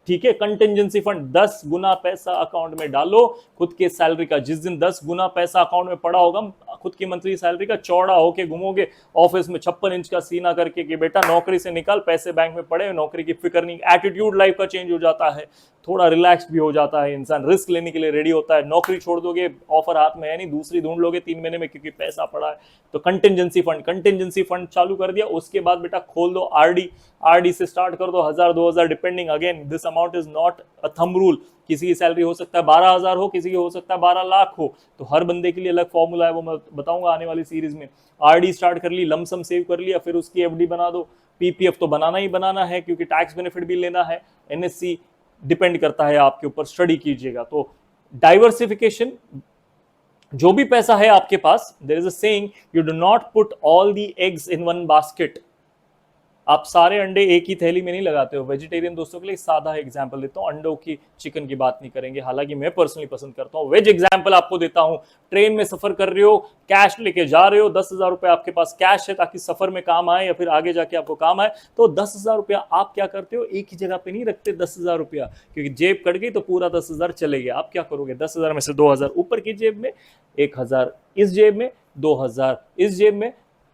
ठीक है, कंटिजेंसी फंड 10 गुना पैसा अकाउंट में डालो खुद के सैलरी का। जिस दिन 10 गुना पैसा अकाउंट में पड़ा होगा खुद की मंथली सैलरी का, चौड़ा होके घूमोगे ऑफिस में 56 इंच का सीना करके कि बेटा नौकरी से निकाल, पैसे बैंक में पड़े, नौकरी की फिक्र नहीं। एटीट्यूड लाइफ का चेंज हो जाता है, थोड़ा रिलैक्स भी हो जाता है इंसान, रिस्क लेने के लिए रेडी होता है। नौकरी छोड़ दोगे, ऑफर हाथ में है नहीं, दूसरी ढूंढ लोगे 3 महीने में क्योंकि पैसा पड़ा है। तो कंटिजेंसी फंड चालू कर दिया। उसके बाद बेटा खोल दो आरडी से स्टार्ट कर दो, 1000-2000 depending, again this amount is not a thumb rule. किसी की सैलरी हो सकता है 12,000 हो, किसी की हो सकता है 12 लाख हो, तो हर बंदे के लिए अलग फॉर्मूला है, वो मैं बताऊंगा आने वाली सीरीज में। आरडी स्टार्ट कर ली, लमसम सेव कर लिया, फिर उसकी एफडी बना दो। पीपीएफ तो बनाना ही बनाना है क्योंकि टैक्स बेनिफिट भी लेना है। एनएससी डिपेंड करता है आपके ऊपर, स्टडी कीजिएगा। तो डाइवर्सिफिकेशन, जो भी पैसा है आपके पास, there is a saying, you do not put all the eggs in one basket. आप सारे अंडे एक ही थैली में नहीं लगाते हो। वेजिटेरियन दोस्तों के लिए सादा एग्जांपल देता हूं, अंडों की, चिकन की बात नहीं करेंगे, हालांकि मैं पर्सनली पसंद करता हूं। वेज एग्जांपल आपको देता हूं, ट्रेन में सफर कर रहे हो, कैश लेके जा रहे हो, 10,000 रुपए आपके पास कैश है ताकि सफर में काम आए या फिर आगे जाके आपको काम आए। तो 10,000 रुपया आप क्या करते हो, एक ही जगह पे नहीं रखते 10,000 रुपया, क्योंकि जेब कट गई तो पूरा 10,000 चले गया। आप क्या करोगे, 10,000 में से 2,000 ऊपर की जेब में, 1,000 इस जेब में, 2,000 इस जेब में,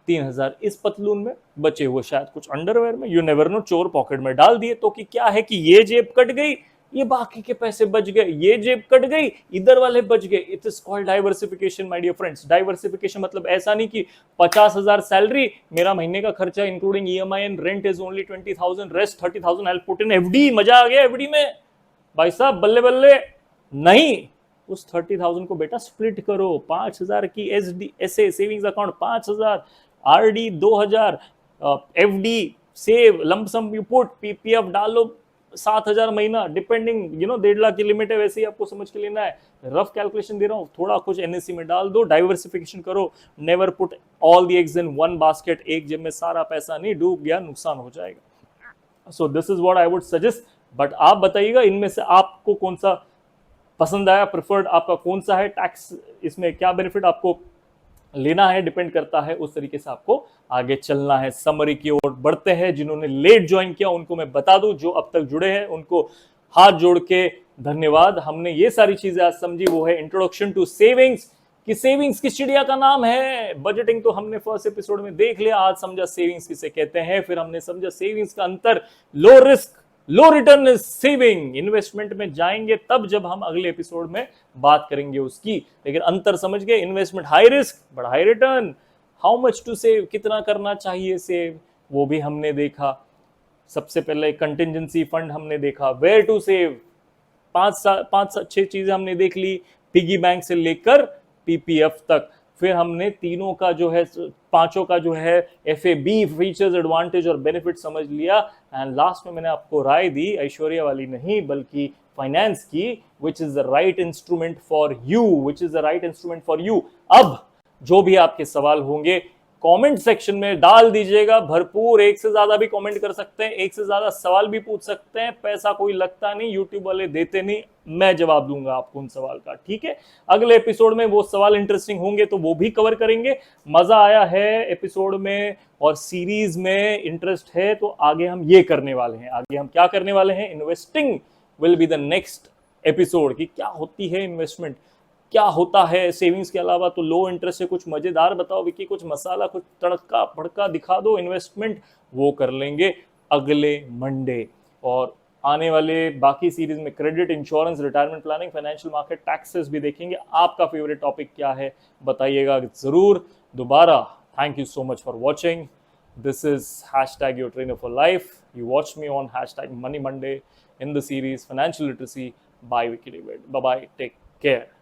3,000 इस पतलून में, बचे हुए शायद कुछ अंडरवेयर में, यू नेवर नो, चोर पॉकेट में डाल दिए। तो कि क्या है कि ये जेब कट गई, ये बाकी के पैसे बच गए, ये जेब कट गई, इधर वाले बच गए। It is called diversification my dear friends. Diversification मतलब ऐसा नहीं कि 50,000 सैलरी, मेरा महीने का खर्चा including EMI and rent is only 20,000, rest 30,000 I put in FD, मजा आ गया एफडी में भाई साहब, बल्ले बल्ले। नहीं, उस 30,000 को बेटा स्प्लिट करो, 5,000 की एसडी ऐसे savings account 5,000, RD 2,000, FD save, lump sum you put, PPF डालो 7,000 महीना, डिपेंडिंग, यू नो, 1.5 लाख की लिमिट है, वैसे ही आपको समझ के लेना है। रफ कैलकुलेशन दे रहा हूँ, थोड़ा कुछ एनएससी में डाल दो, डाइवर्सिफिकेशन करो। Never put all the eggs in one basket, एक जेब में सारा पैसा नहीं, डूब गया नुकसान हो जाएगा। So this is what I would suggest. But आप बताइएगा इनमें से आपको कौन सा पसंद आया, प्रेफर्ड आपका कौन सा है, टैक्स इसमें क्या बेनिफिट आपको लेना है, डिपेंड करता है, उस तरीके से आपको आगे चलना है। समरी की ओर बढ़ते हैं। जिन्होंने लेट ज्वाइन किया उनको मैं बता दूं, जो अब तक जुड़े हैं उनको हाथ जोड़ के धन्यवाद। हमने ये सारी चीजें आज समझी, वो है इंट्रोडक्शन टू सेविंग्स, कि सेविंग्स किस चिड़िया का नाम है। बजटिंग तो हमने फर्स्ट एपिसोड में देख लिया, आज समझा सेविंग्स किसे कहते हैं, फिर हमने समझा सेविंग्स का अंतर, लो risk low return is saving. Investment में जाएंगे तब जब हम अगले एपिसोड में बात करेंगे उसकी, लेकिन अंतर समझ गए, investment high risk but high return. How much to save, कितना करना चाहिए सेव, वो भी हमने देखा। सबसे पहले कंटिजेंसी फंड हमने देखा, वेयर टू सेव, 5-6 चीजें हमने देख ली, पिगी बैंक से लेकर पीपीएफ तक। फिर हमने तीनों का जो है, पांचों का जो है एफएबी, फीचर्स, एडवांटेज और बेनिफिट समझ लिया। एंड लास्ट में मैंने आपको राय दी, ऐश्वर्या वाली नहीं बल्कि फाइनेंस की, which is the right instrument for you, which is the right instrument for you. अब जो भी आपके सवाल होंगे कमेंट सेक्शन में डाल दीजिएगा भरपूर। एक से ज्यादा भी कमेंट कर सकते हैं, एक से ज्यादा सवाल भी पूछ सकते हैं, पैसा कोई लगता नहीं, यूट्यूब वाले देते नहीं, मैं जवाब दूंगा आपको उन सवाल का, ठीक है। अगले एपिसोड में वो सवाल इंटरेस्टिंग होंगे तो वो भी कवर करेंगे। मजा आया है एपिसोड में और सीरीज में इंटरेस्ट है तो आगे हम ये करने वाले हैं। आगे हम क्या करने वाले हैं, investing will be the next episode, कि क्या होती है इन्वेस्टमेंट, क्या होता है सेविंग्स के अलावा। तो लो इंटरेस्ट से कुछ मजेदार बताओ विकी, कुछ मसाला, कुछ तड़का भड़का दिखा दो इन्वेस्टमेंट, वो कर लेंगे अगले मंडे। और आने वाले बाकी सीरीज में credit, insurance, retirement planning, financial market, taxes भी देखेंगे। आपका फेवरेट टॉपिक क्या है बताइएगा जरूर। दोबारा thank you so much for watching. This is hashtag your trainer for life. You watch me on hashtag Money Monday in the series Financial Literacy by Vicky David. Bye bye. Take care.